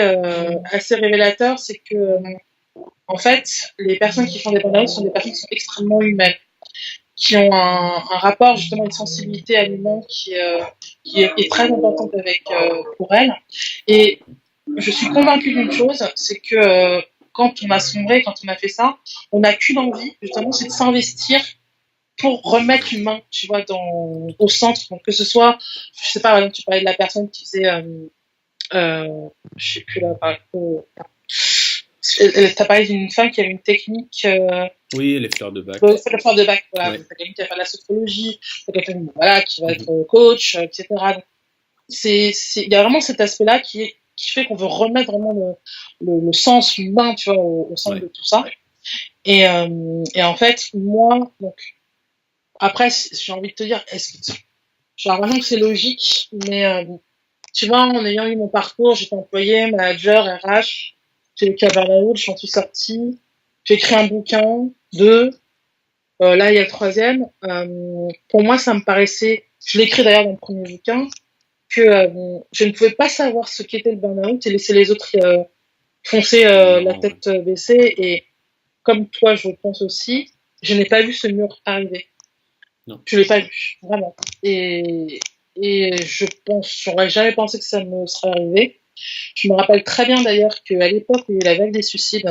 A: révélateur, c'est que en fait, les personnes qui font des burn-out sont des personnes qui sont extrêmement humaines, qui ont un rapport justement, une sensibilité à l'humain qui est très importante pour elles. Et je suis convaincue d'une chose, c'est que quand on a sombré, quand on a fait ça, on n'a qu'une envie, justement, c'est de s'investir pour remettre l'humain, tu vois, au centre. Donc, que ce soit, je sais pas, par exemple, tu parlais de la personne qui faisait, je sais plus là, t'as parlé d'une femme qui avait une technique,
B: Oui, les fleurs de bac.
A: le fort de bac, voilà.
B: Ouais.
A: Donc, t'as quelqu'un qui va faire de la sophrologie, t'as quelqu'un, voilà, qui va
B: Mhm.
A: être coach, etc. Donc, il y a vraiment cet aspect-là qui fait qu'on veut remettre vraiment le sens humain, tu vois, au centre
B: Ouais.
A: de tout ça. Et en fait, moi, donc, après, j'ai envie de te dire, j'ai l'impression que c'est logique, mais tu vois, en ayant eu mon parcours, j'étais employé, manager, RH, j'ai vécu à burn-out, j'en suis sortie, j'ai écrit un bouquin, deux, là il y a le troisième. Pour moi, ça me paraissait, je l'ai écrit d'ailleurs dans le premier bouquin, que je ne pouvais pas savoir ce qu'était le burn-out et laisser les autres foncer la
B: Non, ouais.
A: tête baissée. Et comme toi, je pense aussi, je n'ai pas vu ce mur arriver.
B: Non.
A: Je l'ai pas vu, vraiment. Et j'aurais jamais pensé que ça me serait arrivé. Je me rappelle très bien d'ailleurs qu'à l'époque où il y a eu la vague des suicides,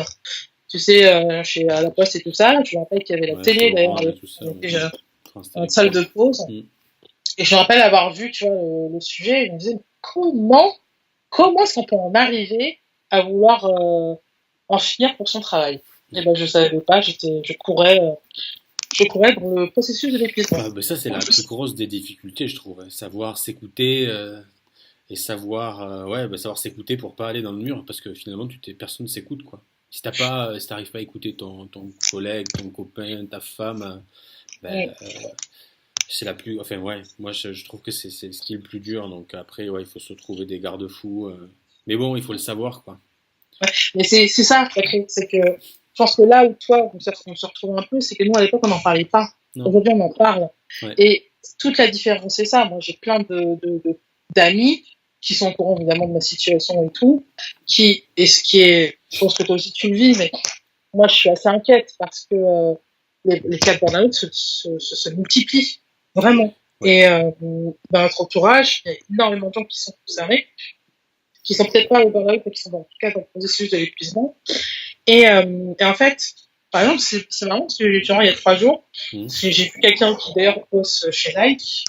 A: tu sais, à la poste et tout ça, je me rappelle qu'il y avait la
B: Ouais,
A: télé d'ailleurs,
B: Forum et tout ça.
A: on
B: Ouais.
A: était
B: France
A: dans une salle
B: Télécom.
A: de pause.
B: Mm.
A: Et je me rappelle avoir vu, tu vois, le sujet, et je me disais, comment est-ce qu'on peut en arriver à vouloir en finir pour son travail? Et ben, je savais pas, je courais dans le processus de l'épuisement.
B: Ah, ben ça, c'est la plus grosse des difficultés, je trouve, hein. Savoir s'écouter et savoir, ouais, ben, savoir s'écouter pour pas aller dans le mur, parce que finalement, personne s'écoute, quoi. Si t'arrives pas à écouter ton collègue, ton copain, ta femme, ben,
A: Ouais.
B: c'est la plus, enfin, ouais, moi, je trouve que c'est ce qui est le plus dur. Donc après, ouais, il faut se trouver des garde-fous. Mais bon, il faut le savoir, quoi.
A: Mais c'est ça, Patrick, c'est que je pense que là où toi, on se retrouve un peu, c'est que nous, à l'époque, on n'en parlait pas.
B: Non,
A: Aujourd'hui, on en parle.
B: ouais,
A: Et toute la différence, c'est ça. Moi, j'ai plein d'amis qui sont au courant évidemment de ma situation et tout, et ce qui est, je pense que toi aussi tu le vis, mais moi je suis assez inquiète parce que les cas de burn-out se multiplient, vraiment.
B: Ouais.
A: Et dans notre entourage, il y a énormément de gens qui sont concernés, qui sont peut-être pas au burn-out, mais qui sont en tout cas dans le processus de l'épuisement. Et en fait, par exemple, c'est marrant parce que genre, il y a 3 jours, j'ai vu quelqu'un qui d'ailleurs bosse chez Nike,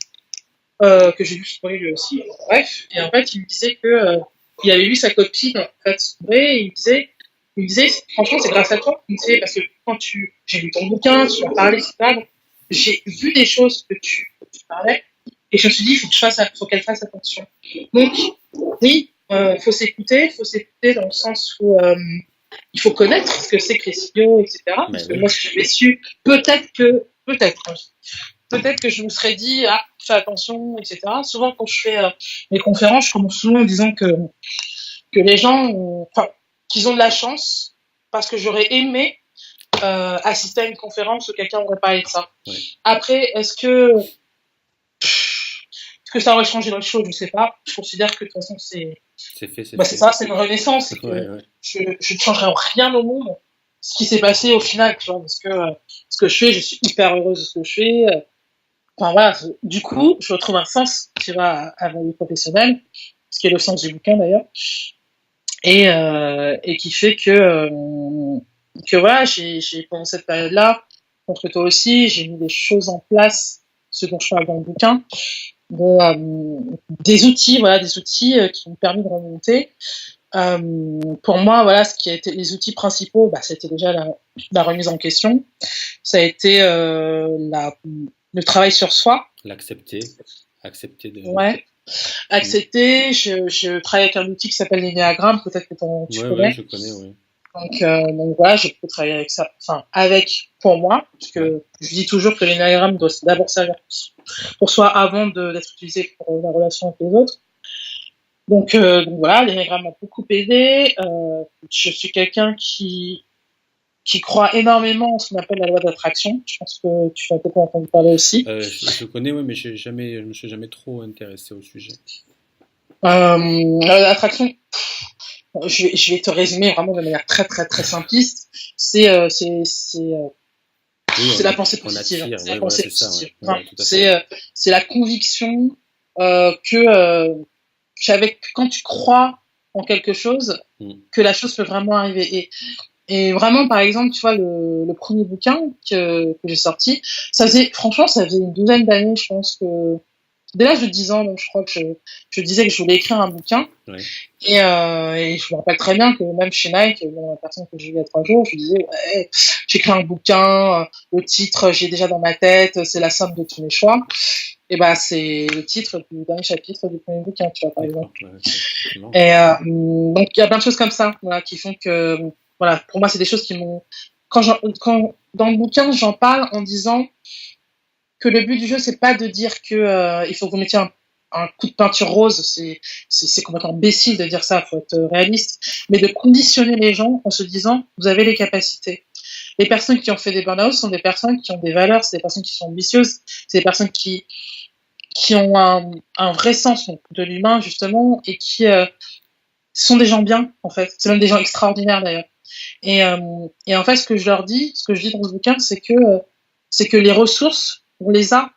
A: que j'ai vu spoiler lui aussi, bref, et en fait il me disait que il avait vu sa copine en fait sombrer, et il me disait franchement c'est grâce à toi, il me disait parce que j'ai lu ton bouquin, tu en parlais, etc. Donc, j'ai vu des choses que tu parlais, et je me suis dit faut qu'elle fasse attention. Donc oui, faut s'écouter dans le sens où il faut connaître ce que c'est que les signaux, etc. Parce que moi, si j'avais su, peut-être que je me serais dit, fais attention, etc. Souvent, quand je fais mes conférences, je commence souvent en disant que les gens, qu'ils ont de la chance, parce que j'aurais aimé assister à une conférence où quelqu'un aurait parlé de ça.
B: Ouais.
A: Après, est-ce que ça aurait changé les choses? Je ne sais pas. Je considère que de toute façon, c'est ça, c'est une renaissance. Et que je ne changerai rien au monde. Ce qui s'est passé au final, tu vois, parce que ce que je fais, je suis hyper heureuse de ce que je fais. Enfin voilà, du coup, je retrouve un sens, tu vois, à ma vie professionnelle, ce qui est le sens du bouquin d'ailleurs, et qui fait que voilà, j'ai pendant cette période-là, contre toi aussi, j'ai mis des choses en place, ce dont je parle dans le bouquin, des outils qui m'ont permis de remonter. Pour moi, voilà, ce qui a été les outils principaux, c'était déjà la remise en question, ça a été le travail sur soi.
B: Accepter de...
A: Ouais. Accepter, je travaille avec un outil qui s'appelle l'énéagramme, peut-être que tu connais.
B: Ouais, je connais, ouais.
A: Donc voilà, je peux travailler avec ça, pour moi, parce que je dis toujours que l'énéagramme doit d'abord servir pour soi avant d'être utilisé pour la relation avec les autres. Donc voilà, l'énéagramme m'a beaucoup aidé. Je suis quelqu'un qui croit énormément en ce qu'on appelle la loi d'attraction. Je pense que tu as peut-être entendu parler aussi.
B: Je connais, oui, mais je me suis jamais trop intéressé au sujet.
A: La loi d'attraction, je vais te résumer vraiment de manière très très très simpliste. C'est la pensée positive. C'est la pensée positive. C'est la conviction que quand tu crois en quelque chose, que la chose peut vraiment arriver. Et vraiment, par exemple, tu vois, le premier bouquin que j'ai sorti, ça faisait une 12aine d'années, je pense que, dès l'âge de 10 ans, donc je crois que je disais que je voulais écrire un bouquin.
B: Ouais.
A: Et je me rappelle très bien que même chez Nike, la personne que j'ai vue il y a 3 jours, je disais, ouais, j'écris un bouquin, le titre, j'ai déjà dans ma tête, c'est la somme de tous mes choix. Et c'est le titre du dernier chapitre du premier bouquin, tu vois, par exemple. Et donc, il y a plein de choses comme ça, voilà, qui font que, voilà, pour moi, c'est des choses qui m'ont... Quand dans le bouquin, j'en parle en disant que le but du jeu, c'est pas de dire que il faut que vous mettiez un coup de peinture rose, c'est complètement imbécile de dire ça, faut être réaliste, mais de conditionner les gens en se disant, vous avez les capacités. Les personnes qui ont fait des burn-out sont des personnes qui ont des valeurs, c'est des personnes qui sont ambitieuses, c'est des personnes qui ont un vrai sens de l'humain, justement, et qui sont des gens bien, en fait. C'est même des gens extraordinaires, d'ailleurs. Et en fait, ce que je dis dans ce bouquin, c'est que les ressources, on les a,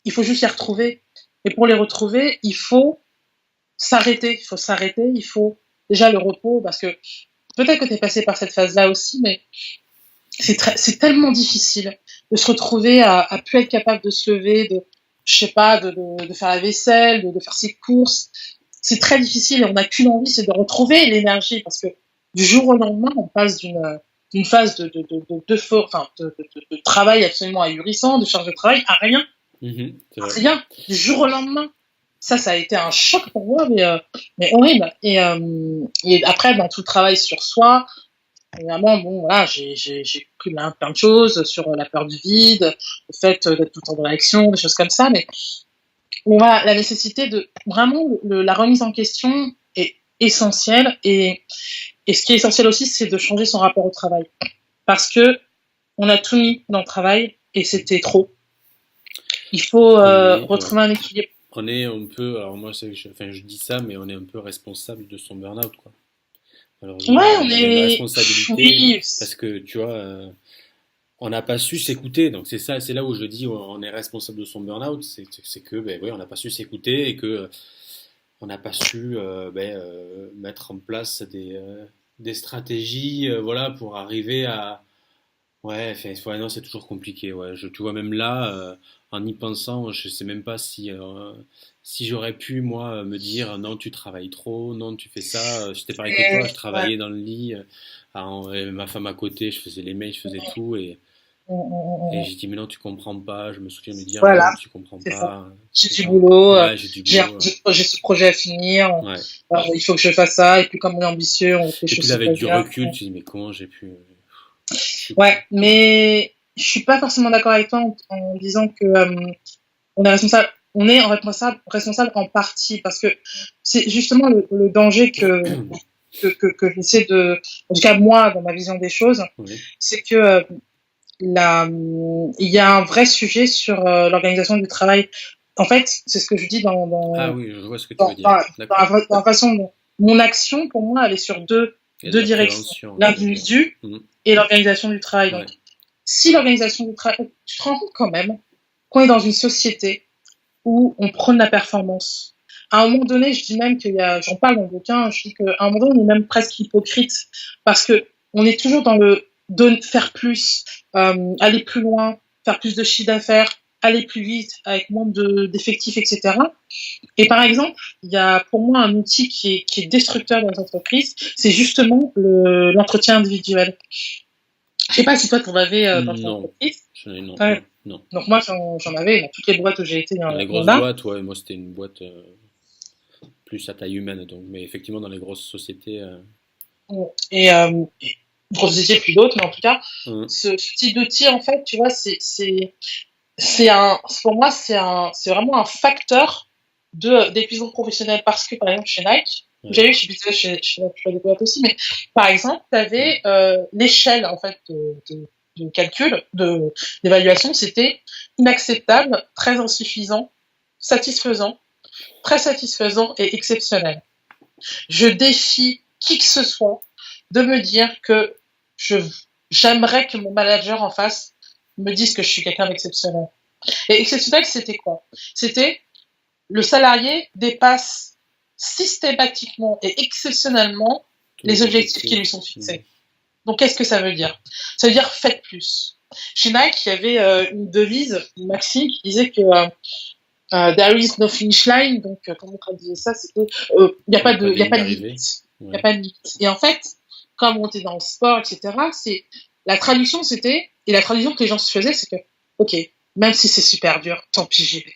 A: il faut juste les retrouver. Et pour les retrouver, il faut s'arrêter. Il faut déjà le repos, parce que peut-être que tu es passé par cette phase-là aussi, mais c'est tellement difficile de se retrouver à plus être capable de se lever, de faire la vaisselle, de faire ses courses. C'est très difficile et on n'a qu'une envie, c'est de retrouver l'énergie, parce que du jour au lendemain, on passe d'une phase de travail absolument ahurissant, de charge de travail, à rien. Rien. Du jour au lendemain. Ça a été un choc pour moi, mais horrible. Et après, dans tout le travail sur soi, évidemment, voilà, j'ai pris plein de choses sur la peur du vide, le fait d'être tout le temps dans l'action, des choses comme ça, mais voilà, la nécessité de vraiment la remise en question est essentielle, et ce qui est essentiel aussi, c'est de changer son rapport au travail, parce que on a tout mis dans le travail et c'était trop. Il faut retrouver un équilibre.
B: on est un peu, alors moi, enfin, je dis ça, mais on est un peu responsable de son burn-out, quoi. Malheureusement,
A: Ouais, on
B: on a une
A: est,
B: responsabilité
A: oui,
B: parce que, tu vois, on n'a pas su s'écouter. Donc c'est ça, c'est là où je dis on est responsable de son burn-out, c'est que, ben, oui, on n'a pas su s'écouter et que on n'a pas su mettre en place des stratégies, voilà, pour arriver à, ouais, enfin, ouais, non, c'est toujours compliqué. Ouais. Tu vois, même là, en y pensant, je sais même pas si j'aurais pu, moi, me dire non, tu travailles trop, non, tu fais ça. J'étais pareil que toi, je
A: ouais.
B: travaillais dans le lit, et ma femme à côté, je faisais les mails, je faisais tout. Et
A: Mm.
B: j'ai dit, mais non, tu comprends pas. Je me souviens de dire, mais
A: Voilà,
B: non, tu comprends
A: c'est ça.
B: pas.
A: J'ai
B: C'est
A: du
B: ça.
A: boulot,
B: Ouais, j'ai du boulot.
A: j'ai ce projet à finir,
B: Ouais.
A: il faut que je fasse ça, et puis comme on est ambitieux, on fait les
B: Et
A: choses
B: puis là,
A: se
B: avec
A: passent
B: du
A: bien.
B: recul, tu dis, mais comment j'ai pu.
A: Ouais, mais je suis pas forcément d'accord avec toi en disant que on est responsable, on est responsable en partie, parce que c'est justement le danger que j'essaie de, en tout cas moi, dans ma vision des choses,
B: Oui.
A: c'est que il y a un vrai sujet sur l'organisation du travail. En fait, c'est ce que je dis
B: Ah oui, je vois ce que tu veux dire. D'accord.
A: dans la façon dont mon action, pour moi, elle est sur
B: Il y a de
A: deux
B: la
A: directions.
B: prévention, on va dire.
A: L'individu
B: Mhm.
A: et l'organisation du travail. Donc,
B: Ouais.
A: si l'organisation du travail, tu te rends compte quand même qu'on est dans une société où on prône la performance. À un moment donné, je dis même qu'il y a, j'en parle dans le bouquin, je dis qu'à un moment donné, on est même presque hypocrite parce que on est toujours dans le faire plus, aller plus loin, faire plus de chiffre d'affaires, aller plus vite avec moins d'effectifs, etc. Et par exemple, il y a pour moi un outil qui est destructeur dans les entreprises, c'est justement l'entretien individuel. Je sais pas si toi, tu en avais dans ton
B: Non.
A: entreprise.
B: Non,
A: Ouais.
B: non, non.
A: Donc moi, j'en avais dans toutes les boîtes où j'ai été,
B: Dans les
A: il y en
B: grosses
A: a.
B: boîtes, ouais, moi c'était une boîte plus à taille humaine, donc. Mais effectivement, dans les grosses sociétés.
A: Et grosse société plus d'autres, mais en tout cas,
B: Hum,
A: ce type d'outil, en fait, tu vois, c'est un, pour moi, c'est vraiment un facteur d'épuisement professionnel parce que, par exemple, chez Nike,
B: ouais.
A: j'ai eu chez la découverte aussi, mais par exemple, tu avais l'échelle, en fait, de calcul, d'évaluation, c'était inacceptable, très insuffisant, satisfaisant, très satisfaisant et exceptionnel. Je défie qui que ce soit de me dire que je j'aimerais que mon manager en face me dise que je suis quelqu'un d'exceptionnel. Et exceptionnel, c'était quoi? C'était le salarié dépasse systématiquement et exceptionnellement
B: Tous
A: les
B: les
A: objectifs qui
B: objectifs.
A: lui sont
B: Hum.
A: fixés. Donc, qu'est-ce que ça veut dire? Ça veut dire faites plus. Chez Nike, il y avait une devise, une maxime qui disait que there is no finish line. Donc, comment on traduisait ça? C'était il n'y a
B: Il n'y
A: pas
B: a pas de
A: il y a
B: ligne
A: pas de
B: d'arrivée.
A: limite. Il n'y a
B: Ouais.
A: pas de limite. Et en fait, comme on était dans le sport, etc., c'est la traduction, c'était et la traduction que les gens se faisaient, c'est que ok, même si c'est super dur, tant pis j'y vais.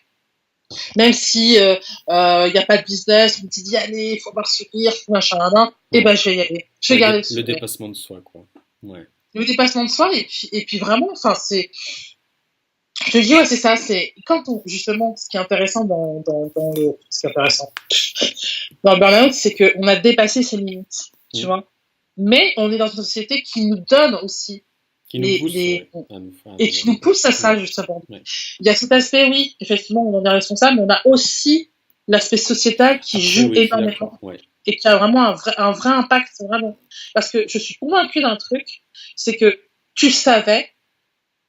A: Même si il y a pas de business, on me dit allez, il faut avoir le sourire, machin, et
B: Ouais.
A: ben je vais y aller. Je vais
B: Ouais,
A: garder le
B: le
A: sourire.
B: dépassement de soi, quoi. Ouais.
A: Le dépassement de soi et puis vraiment, enfin c'est je te dis, ouais, c'est ça, c'est quand on, justement, ce qui est intéressant dans ce qui est intéressant dans le burn-out, c'est qu'on a dépassé ses limites, tu
B: Hum.
A: vois. Mais on est dans une société qui nous donne aussi
B: Qui nous pousse, ouais, à nous faire.
A: et qui nous pousse à
B: Ouais.
A: ça, justement.
B: Ouais.
A: Il y a cet aspect, oui, effectivement, on en est responsable, mais on a aussi l'aspect sociétal qui
B: Après,
A: joue
B: oui, je suis d'accord.
A: énormément
B: Ouais.
A: et qui a vraiment un vrai impact, vraiment. Parce que je suis convaincue d'un truc, c'est que tu savais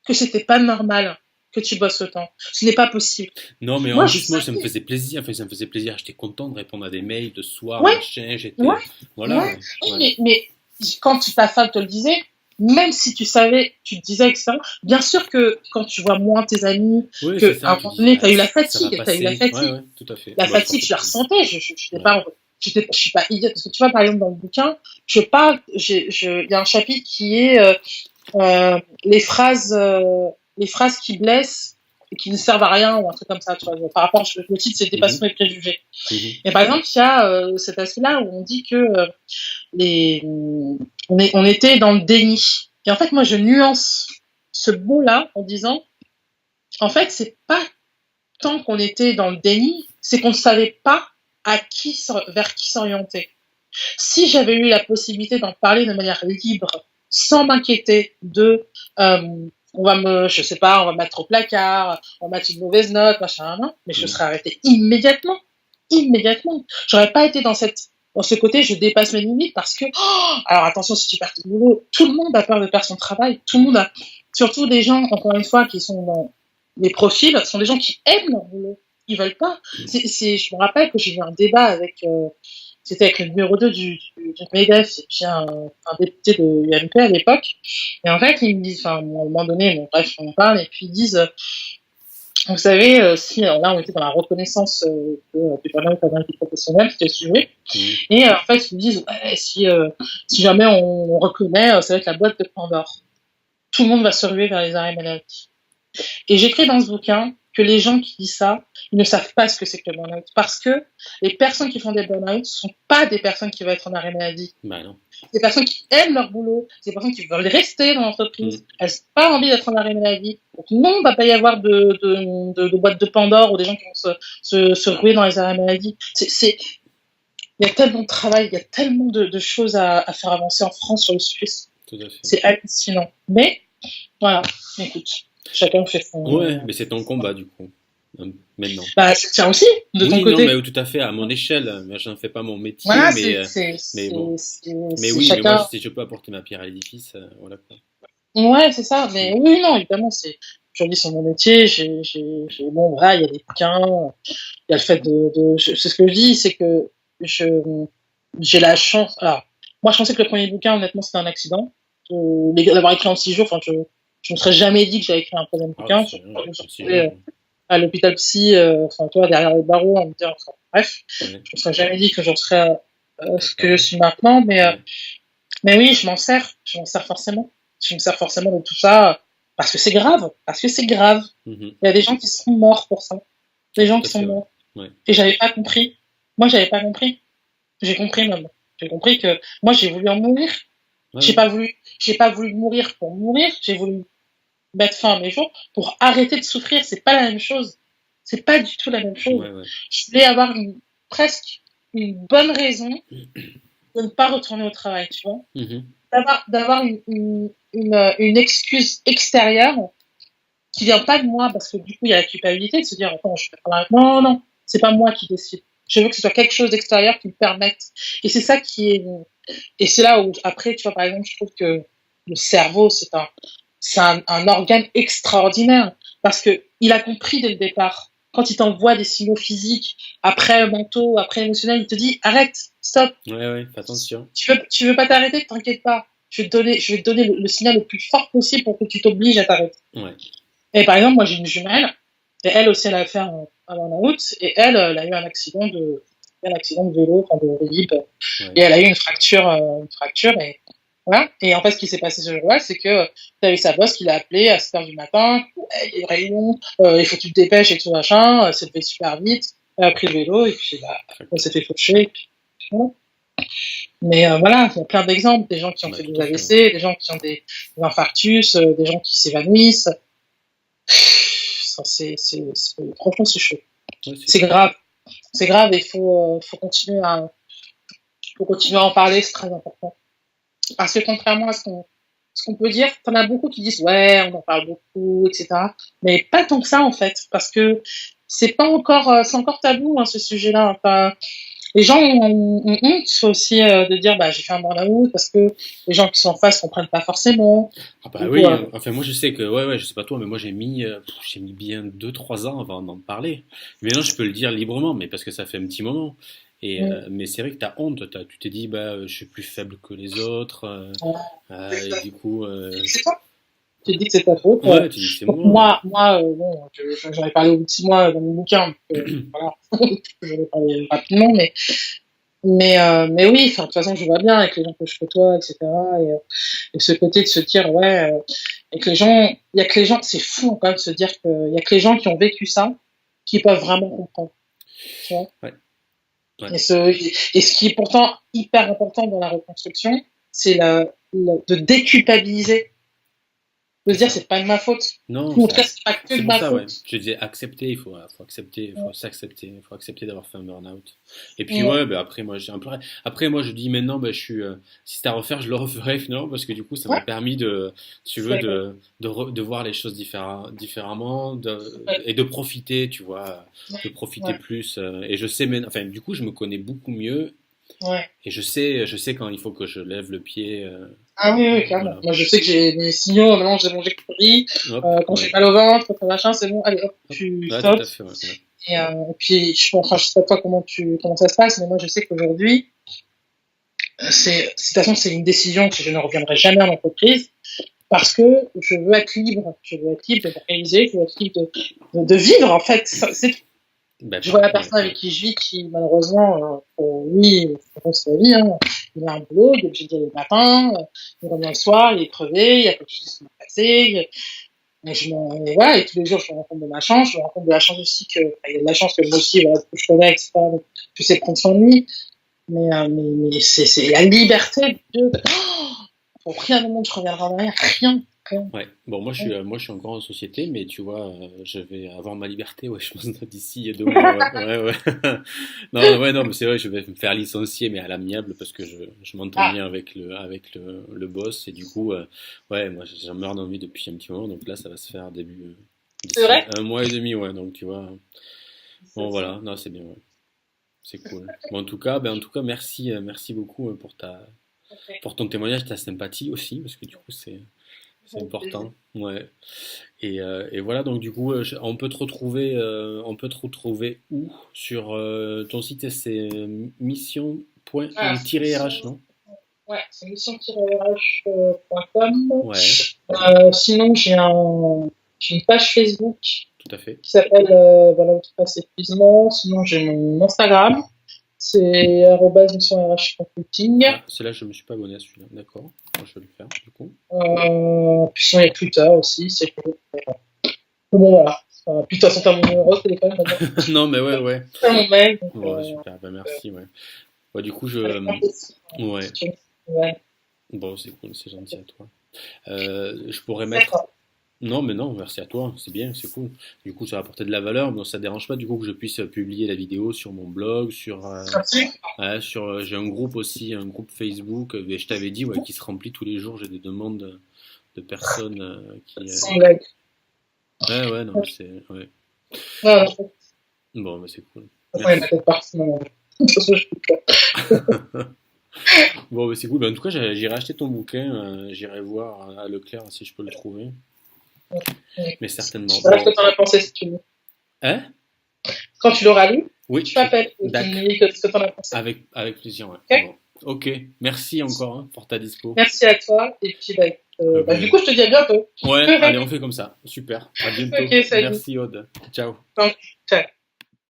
A: que c'était pas normal que tu bosses autant. Ce n'est pas possible.
B: Non, mais
A: Moi,
B: en
A: je
B: plus, moi,
A: sais.
B: ça me faisait plaisir. Enfin, ça me faisait plaisir. J'étais content de répondre à des mails de soir,
A: Ouais,
B: machin.
A: ouais,
B: J'étais.
A: ouais.
B: Voilà.
A: Oui,
B: Ouais.
A: mais quand ta femme te le disait, même si tu savais, tu te disais, etc., bien sûr que quand tu vois moins tes amis,
B: Oui, c'est
A: qu'à un
B: ça. Tu
A: moment
B: dis,
A: donné, tu as
B: ah,
A: eu la
B: ça va
A: fatigue, tu as eu la
B: passer. Ouais,
A: fatigue.
B: ouais, tout à fait.
A: La
B: Bah, je
A: fatigue,
B: partais
A: je la
B: plus.
A: ressentais,
B: Ouais.
A: je suis pas idiote. Parce que tu vois, par exemple, dans le bouquin, je parle, il y a un chapitre qui est les phrases qui blessent et qui ne servent à rien ou un truc comme ça, tu vois. Par rapport, le titre, c'est
B: Mhm,
A: dépassement et préjugés.
B: mhm.
A: Et par exemple, il y a cet aspect-là où on dit que les, on était dans le déni. Et en fait, moi, je nuance ce mot-là en disant, en fait, c'est pas tant qu'on était dans le déni, c'est qu'on ne savait pas vers qui s'orienter. Si j'avais eu la possibilité d'en parler de manière libre, sans m'inquiéter de je sais pas, on va me mettre au placard, on va mettre une mauvaise note, machin, non, mais je
B: Mm.
A: serais arrêtée immédiatement, immédiatement. J'aurais pas été dans ce côté, je dépasse mes limites parce que, alors attention, si tu perds ton boulot, tout le monde a peur de perdre son travail, tout le monde a, surtout des gens, encore une fois, qui sont dans les profils, sont des gens qui aiment leur boulot, ils veulent pas. Je me rappelle que j'ai eu un débat c'était avec le numéro 2 du MEDEF et puis un député de UMP à l'époque. Et en fait, ils me disent, enfin, à un moment donné, bon, bref, on parle, et puis ils disent, vous savez, si, alors là, on était dans la reconnaissance du burn-out à la vie professionnelle, c'était le sujet,
B: Mm.
A: et en fait, ils me disent, ouais, si jamais on reconnaît, ça va être la boîte de Pandore. Tout le monde va se ruer vers les arrêts maladie. Et j'écris dans ce bouquin que les gens qui disent ça, ils ne savent pas ce que c'est que le burn-out. Parce que les personnes qui font des burn-out ne sont pas des personnes qui vont être en arrêt maladie.
B: Bah non.
A: C'est des personnes qui aiment leur boulot, c'est des personnes qui veulent rester dans l'entreprise,
B: Mm.
A: elles n'ont pas envie d'être en arrêt maladie. Donc non, il ne va pas y avoir de boîtes de Pandore ou des gens qui vont se ruer dans les arrêts maladie. Il y a tellement de travail, il y a tellement de choses à faire avancer en France sur le sujet.
B: Tout à fait.
A: C'est hallucinant. Mais voilà, écoute, chacun fait son.
B: Ouais, mais c'est ton combat du coup. Maintenant.
A: Bah, c'est tien aussi, de ton
B: Oui, non,
A: côté.
B: mais tout à fait, à mon échelle. Moi, je n'en fais pas mon métier,
A: Voilà,
B: mais bon. Mais
A: c'est
B: oui, mais moi,
A: chacun.
B: si je peux apporter ma pierre à l'édifice, voilà quoi.
A: Ouais, c'est ça. Mais
B: Mm.
A: oui, non, évidemment, aujourd'hui, c'est mon métier. Bon, voilà, il y a des bouquins, il y a le fait c'est ce que je dis, c'est que j'ai la chance. Alors, moi, je pensais que le premier bouquin, honnêtement, c'était un accident. D'avoir écrit en 6 jours, enfin, je me serais jamais dit que j'allais écrire un troisième
B: Ah,
A: bouquin.
B: c'est
A: Je
B: rien,
A: me suis
B: c'est
A: retrouvée
B: sûr.
A: à l'hôpital psy, enfin, toi, derrière le barreau, en me disant, enfin, bref,
B: Ouais,
A: je me serais jamais dit que j'en serais ce que je
B: pareil.
A: suis maintenant,
B: Ouais.
A: mais oui, je m'en sers forcément. Je me sers forcément de tout ça parce que c'est grave, parce que c'est grave.
B: Mhm.
A: Il y a des gens qui sont morts pour ça,
B: Ah,
A: des gens
B: tout
A: qui
B: à
A: sont
B: fait, ouais.
A: morts.
B: Ouais.
A: Et j'avais pas compris. Moi, j'avais pas compris. J'ai compris même. J'ai compris que moi, j'ai voulu en mourir.
B: Ouais, ouais.
A: J'ai pas voulu mourir pour mourir. J'ai voulu mettre fin à mes jours pour arrêter de souffrir. C'est pas la même chose. C'est pas du tout la même chose.
B: Ouais, ouais.
A: Je voulais avoir presque une bonne raison de ne pas retourner au travail, tu vois.
B: Mhm.
A: D'avoir une excuse extérieure qui vient pas de moi, parce que du coup, il y a la culpabilité de se dire, attends, je peux pas. Non, non, c'est pas moi qui décide. Je veux que ce soit quelque chose d'extérieur qui me permette. Et c'est ça qui est. Et c'est là où, après, tu vois, par exemple, je trouve que le cerveau, c'est un organe extraordinaire. Parce que il a compris dès le départ. Quand il t'envoie des signaux physiques, après mentaux, après émotionnels, il te dit, arrête, stop.
B: Ouais, ouais, fais attention.
A: Tu veux pas t'arrêter, t'inquiète pas. Je vais te donner le signal le plus fort possible pour que tu t'obliges à t'arrêter.
B: Ouais.
A: Et par exemple, moi, j'ai une jumelle, et elle aussi, elle a fait un burn-out, et elle a eu un accident de vélo, enfin de libre,
B: Ouais.
A: et elle a eu une fracture, et voilà. Et en fait, ce qui s'est passé ce jour-là, c'est que t'as eu sa boss qui l'a appelé à 7h du matin, ouais, il y a une réunion, il faut que tu te dépêches et tout machin, elle s'est levée super vite, elle a pris le vélo, et puis bah, on s'est fait faucher, et puis voilà. Mais voilà, il y a plein d'exemples, des gens qui ont
B: Bah,
A: fait
B: tout
A: des
B: à fait.
A: AVC, des gens qui ont des infarctus, des gens qui s'évanouissent. Ça, franchement, c'est chaud.
B: Ouais, c'est
A: C'est
B: sûr.
A: grave. C'est grave et faut continuer à en parler, c'est très important. Parce que contrairement à ce qu'on peut dire, t'en as beaucoup qui disent ouais, on en parle beaucoup, etc. Mais pas tant que ça en fait, parce que c'est encore tabou hein, ce sujet-là. Enfin, les gens ont honte aussi de dire bah j'ai fait un burn-out parce que les gens qui sont en face comprennent pas forcément.
B: Ah bah
A: Ou,
B: oui, hein. Enfin moi je sais que, ouais, ouais, je sais pas toi, mais moi j'ai mis bien 2 3 ans avant d'en parler. Maintenant je peux le dire librement, mais parce que ça fait un petit moment. Mais c'est vrai que t'as honte, tu t'es dit, bah je suis plus faible que les autres, et du coup,
A: c'est toi. Tu dis que c'est ta faute.
B: ouais, tu dis que c'est
A: Donc
B: moi.
A: bon, j'en ai parlé au bout de 6 mois dans mon bouquin. Donc, voilà, j'en ai parlé rapidement, mais oui, enfin, de toute façon, je vois bien avec les gens que je côtoie, etc. Et ce côté de se dire, ouais, et que les gens, il y a que les gens, c'est fou quand même de se dire qu'il y a que les gens qui ont vécu ça qui peuvent vraiment comprendre. Tu vois.
B: Ouais, ouais,
A: Et ce qui est pourtant hyper important dans la reconstruction, c'est de déculpabiliser De
B: C'est
A: se dire,
B: ça.
A: c'est pas de ma faute.
B: Non,
A: Ou en tout cas, c'est pas que
B: c'est
A: de
B: pour
A: ma
B: ça, ouais.
A: faute.
B: Je disais accepter, faut accepter, il
A: Ouais.
B: faut s'accepter, il faut accepter d'avoir fait un burn-out. Et puis
A: Ouais.
B: ouais, bah après moi j'ai un peu, après moi je dis maintenant, bah, si c'était à refaire, je le referais finalement parce que du coup ça m'a
A: Ouais.
B: permis de, si tu
A: Je suis
B: veux,
A: d'accord.
B: de voir les choses différemment,
A: Ouais.
B: et de profiter, tu vois, de profiter
A: Ouais.
B: plus. Et je sais maintenant, enfin du coup je me connais beaucoup mieux
A: Ouais.
B: et je sais quand il faut que je lève le pied,
A: Ah oui, oui, clairement.
B: voilà.
A: Moi, je sais que j'ai mes signaux. Maintenant, j'ai mangé que riz.
B: Hop,
A: Quand j'ai
B: ouais,
A: mal au ventre, quand machin, c'est bon. Allez, hop,
B: hop,
A: tu
B: ouais, tout
A: stops.
B: à fait, ouais, ouais.
A: Et puis, enfin, je sais pas toi comment ça se passe, mais moi, je sais qu'aujourd'hui, de toute façon, c'est une décision que je ne reviendrai jamais en entreprise parce que je veux être libre. Je veux être libre de me réaliser, je veux être libre de vivre, en fait. C'est
B: Bah
A: Je vois la
B: pareil, ouais,
A: personne avec
B: ouais.
A: qui je vis qui, malheureusement, lui, c'est sa vie, hein. Il a un boulot, il est obligé d'y aller le matin, il revient le soir, il est crevé, il y a quelque chose qui s'est passé. Et voilà, et tous les jours, je me rends compte de ma chance, je me rends compte de la chance aussi que, enfin, il y a de la chance que moi aussi, voilà, que je connais, etc., donc, je sais prendre soin de lui. Mais c'est la liberté de, pour rien au monde, je reviendrai en arrière, rien, rien.
B: Ouais, bon, moi, je suis encore en société, mais tu vois, je vais avoir ma liberté, ouais, je pense, d'ici 2 mois, ouais, ouais, ouais. Non, ouais, non, mais c'est vrai, je vais me faire licencier, mais à l'amiable, parce que je m'entends
A: Ah,
B: bien avec le boss, et du coup, ouais, moi, j'en meurs d'envie depuis un petit moment, donc là, ça va se faire
A: c'est
B: d'ici
A: vrai?
B: 1 mois et demi, ouais, donc tu vois. Bon,
A: C'est-
B: voilà, non, c'est bien, ouais, c'est cool. Bon, en tout cas, merci, merci beaucoup pour ton témoignage, ta sympathie aussi, parce que du coup, c'est important, ouais. Et voilà, donc du coup, on peut te retrouver où? Sur ton site, c'est
A: Ah,
B: mission.m-rh, non?
A: ouais, c'est mission-rh.com.
B: Ouais,
A: Sinon, j'ai une page Facebook qui
B: tout à fait.
A: s'appelle voilà, Outpass Épuisement. Sinon, j'ai mon Instagram. C'est mission-rh consulting.
B: Ah, celui-là, je me suis pas abonné à celui-là, d'accord. Moi, je vais le faire, du coup.
A: Puis sinon, il y a Twitter aussi. C'est cool. Bon, voilà. Puis de toute façon, t'as mon numéro de téléphone maintenant.
B: Non, mais ouais, ouais.
A: T'as mon mail. Donc,
B: Ouais, super, bah merci, ouais. Ouais, du coup,
A: avec un plaisir.
B: ouais,
A: Si tu veux. Ouais.
B: bon, c'est cool, c'est gentil à toi. Je pourrais mettre.
A: D'accord.
B: Non, mais non, merci à toi, c'est bien, c'est cool. Du coup, ça va apporter de la valeur, mais ça ne dérange pas du coup que je puisse publier la vidéo sur mon blog,
A: Absolument.
B: ouais, j'ai un groupe aussi, un groupe Facebook, et je t'avais dit, ouais, qui se remplit tous les jours, j'ai des demandes de personnes qui...
A: Sans blague.
B: Ouais, ouais, non, mais c'est... Ouais.
A: Non, non,
B: Bon, bah, c'est cool.
A: il y en a
B: Merci.
A: peut-être partie. De toute façon, je peux pas.
B: Bon, bah, c'est cool. Bah, en tout cas, j'irai acheter ton bouquin, j'irai voir à Leclerc si je peux le trouver. Mais
A: Je
B: certainement.
A: sais pas ce que
B: Bon.
A: t'en as pensé si tu veux.
B: Hein?
A: Quand tu l'auras lu,
B: Oui,
A: tu m'appelles et tu
B: d'accord.
A: me dis ce que t'en as pensé.
B: Avec plaisir, ouais.
A: Ok?
B: Bon. Ok, merci encore hein, pour ta dispo.
A: Merci à toi. Et puis, du
B: Ben,
A: coup, je te dis à bientôt.
B: ouais, allez, on fait comme ça. Super. À bientôt.
A: Ok, salut.
B: Merci, Aude. Ciao.
A: Donc, ciao.